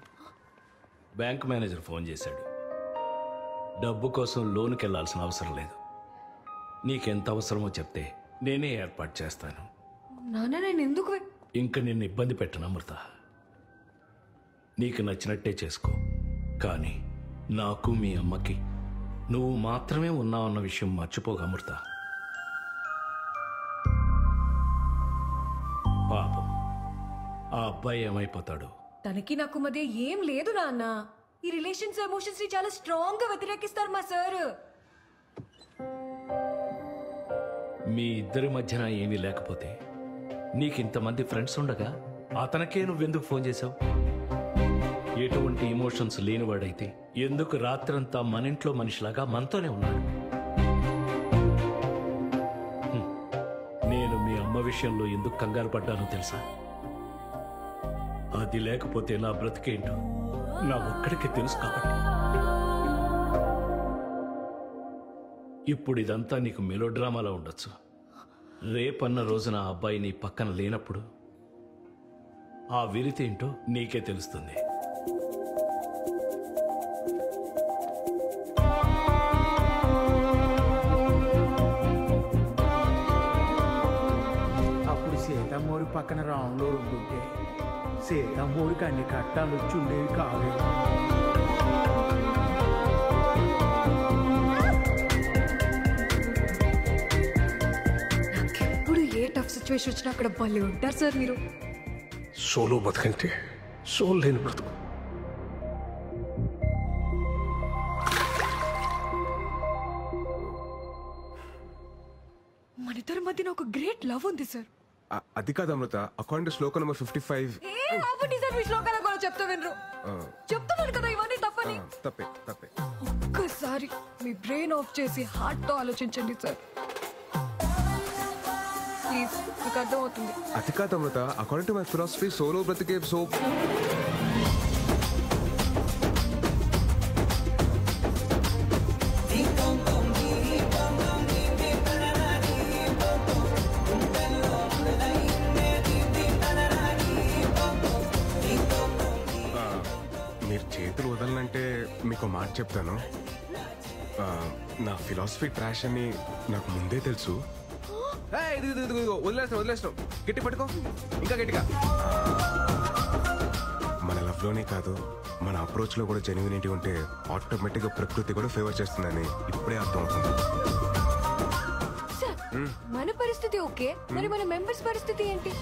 బ్యాంక్ మేనేజర్ ఫోన్ చేశాడు. డబ్బు కోసం లోనుకి వెళ్లాల్సిన అవసరం లేదు. నీకెంత అవసరమో చెప్తే నేనే ఏర్పాటు చేస్తాను. నాన్న నేను ఎందుకు ఇంక నిన్ను ఇబ్బంది పెట్టను అమృత. నీకు నచ్చినట్టే చేసుకో. కానీ నాకు మీ అమ్మకి నువ్వు మాత్రమే ఉన్నావన్న విషయం మర్చిపోక అమృత. పాపం ఆ అబ్బాయి ఏమైపోతాడు? తనకి నాకు మధ్య ఏం లేదు నాన్న. ఈ రిలేషన్స్ ఎమోషన్స్ ని చాలా స్ట్రాంగ్ గా వ్యతిరేకిస్తారు మా సార్. మీ ఇద్దరి మధ్యన ఏమీ లేకపోతే నీకింతమంది ఫ్రెండ్స్ ఉండగా అతనికే నువ్వెందుకు ఫోన్ చేశావు? ఎటువంటి ఎమోషన్స్ లేనివాడైతే ఎందుకు రాత్రంతా మన ఇంట్లో మనిషిలాగా మనతోనే ఉన్నాడు? నేను మీ అమ్మ విషయంలో ఎందుకు కంగారు పడ్డానో తెలుసా? అది లేకపోతే నా బ్రతికేంటో నా ఒక్కడికి తెలుసు కాబట్టి. ఇప్పుడు ఇదంతా నీకు మెలోడ్రామాలా ఉండొచ్చు. రేపన్న రోజున ఆ అబ్బాయి నీ పక్కన లేనప్పుడు ఆ విరితేంటో నీకే తెలుస్తుంది. అప్పుడు సీతమ్మోడి పక్కన రాముడు ఉంటుంటే సీతమ్మోడికి అన్ని కట్టాలు వచ్చి ఉండేవి కాదు. ఇప్పుడు ఏ టఫ్ సిచ్యువేషన్ వచ్చినా అక్కడ భలే ఉంటారు సార్ మీరు. సోలో బతుకంటే సోల్ లేని బ్రతుకు. మన ఇద్దరి మధ్యన ఒక గ్రేట్ లవ్ ఉంది సార్. అది కాదు అమృత, అకార్డింగ్ టు శ్లోకం నెంబర్ 55. ఆపండి సార్, మీ శ్లోకాల కూడా చెప్తా వినరు. చెప్తున్నాను కదా ఇవన్నీ తప్పని. తప్పే తప్పే. ఒక్కసారి మీ బ్రెయిన్ ఆఫ్ చేసి హార్ట్ తో ఆలోచించండి సార్ ప్లీజ్, మీకు అర్థమవుతుంది. అది కాదు Amrutha, according to my philosophy solo బ్రతికే సో. మీరు చేతులు వదలనంటే మీకు మాట చెప్తాను. నా ఫిలాసఫీ ట్రాష్ అని నాకు ముందే తెలుసు. వదిలేస్తాం గట్టి పట్టుకో, ఇంకా గట్టిగా. మన లవ్ లోనే కాదు, మన అప్రోచ్ లో కూడా జెన్యూనిటీ ఉంటే ఆటోమేటిక్ గా ప్రకృతి కూడా ఫేవర్ చేస్తుందని ఇప్పుడే అర్థం అవుతుంది. మన పరిస్థితి ఓకే, మరి మన మెంబర్స్ పరిస్థితి ఏంటి?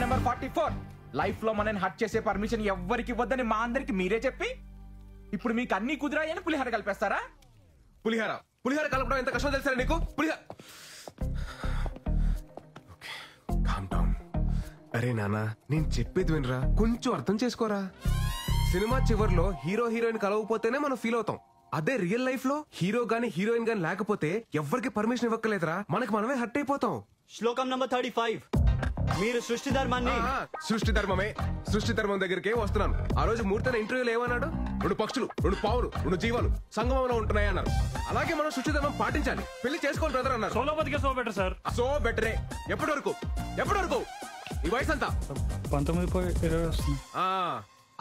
నెంబర్ 44 లైఫ్ లో మనని హట్ చేసే పర్మిషన్ ఎవ్వరికి ఇవ్వద్దని మా అందరికి మీరే చెప్పి ఇప్పుడు మీకు అన్ని కుదిరాయని పులిహార కలిపేస్తారా? పులిహార కలపడం ఎంత కష్టం తెలుసా నీకు? అరే నానా, నేను చెప్పేది వినరా, కొంచెం అర్థం చేసుకోరా. సినిమా చివర్లో హీరో హీరోయిన్ కలవకపోతేనే మనం ఫీల్ అవుతాం. అదే రియల్ లైఫ్ లో హీరో గానీ హీరోయిన్ గానీ లేకపోతే ఎవరికి పర్మిషన్ ఇవ్వక్కలేదురా, మనకి మనమే హట్ అయిపోతాం. శ్లోకం నంబర్ 35 మీరు సృష్టి ధర్మాన్ని. సృష్టి ధర్మం దగ్గరికి వస్తున్నాను. ఆ రోజు మూర్తన ఇంటర్వ్యూలో ఏమన్నాడు? 2 పక్షులు, 2 పావులు, 2 జీవాలు సంగమంలో ఉంటున్నాయి అన్నారు. అలాగే మనం సృష్టి ధర్మం పాటించాలి. పెళ్లి చేసుకోవాలి బ్రదర్ అన్నారు. సోలో బతికే సో బెటర్ సార్. సో బెటరే. ఎప్పటి వరకు ఈ వయసు అంతా 19 వస్తుంది.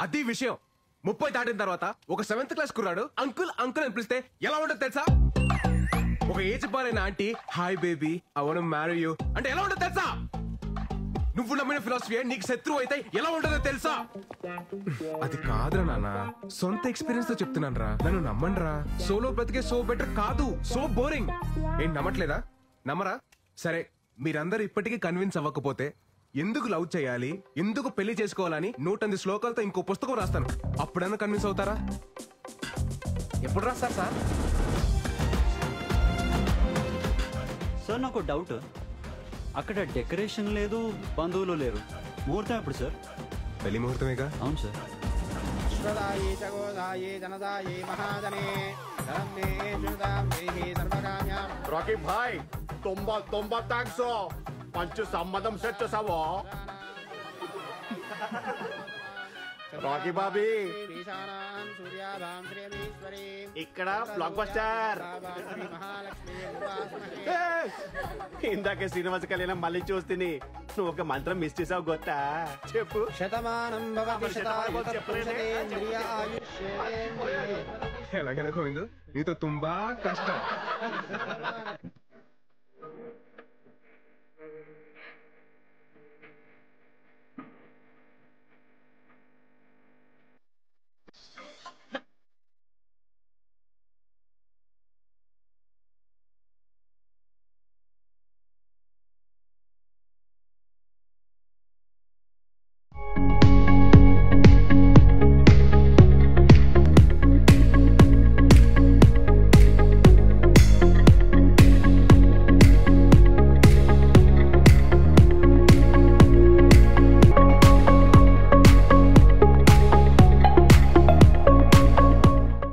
అది విషయం. 30 దాటిన తర్వాత ఒక 7th క్లాస్ కుర్రాడు అంకుల్ అంకుల్ అని పిలిస్తే ఎలా ఉంటుంది తెలుసా? ఒక ఏజ్ బారైన aunty hi baby I want to marry you అంటే ఎలా ఉంటుంది తెలుసా? నువ్వు నమ్మిన ఫిలాసఫీ నీకు శత్రువు అయితే ఎలా ఉంటుందో తెలుసా? అది కాదురా నాన్న, సొంత ఎక్స్పీరియన్స్ తో చెప్తున్నాను రా, నన్ను నమ్మండి రా. సోలో బ్రతికే సో బెటర్ కాదు, సో బోరింగ్. ఏం నమ్మట్లేదా? నమ్మరా? సరే, మీరందరూ ఇప్పటికీ కన్విన్స్ అవ్వకపోతే ఎందుకు లవ్ చేయాలి, ఎందుకు పెళ్లి చేసుకోవాలని 108 శ్లోకాలతో ఇంకో పుస్తకం రాస్తాను. అప్పుడన్నా కన్విన్స్ అవుతారా? ఎప్పుడు రాస్తారు సార్? సార్ నాకు డౌట్, అక్కడ డెకరేషన్ లేదు, బంధువులు లేరు, ముహూర్తం ఎప్పుడు సార్? పెళ్లి ముహూర్తమేగా. అవును సార్. రాకీ భాయ్ తొంభై థ్యాంక్స్, మంచి సంబంధం సెట్ చేసావో. రాకీ బాబీ ఇక్కడ బ్లాక్ బస్టర్. ఇందాకే శ్రీనివాస కళ్యాణం మళ్ళీ చూస్తేని నువ్వు ఒక మంత్రం మిస్ చేసావు గొత్తా. చెప్పు. శతమానం ఎలాగైనా గోవిందు నీతో తుంబా కష్టం.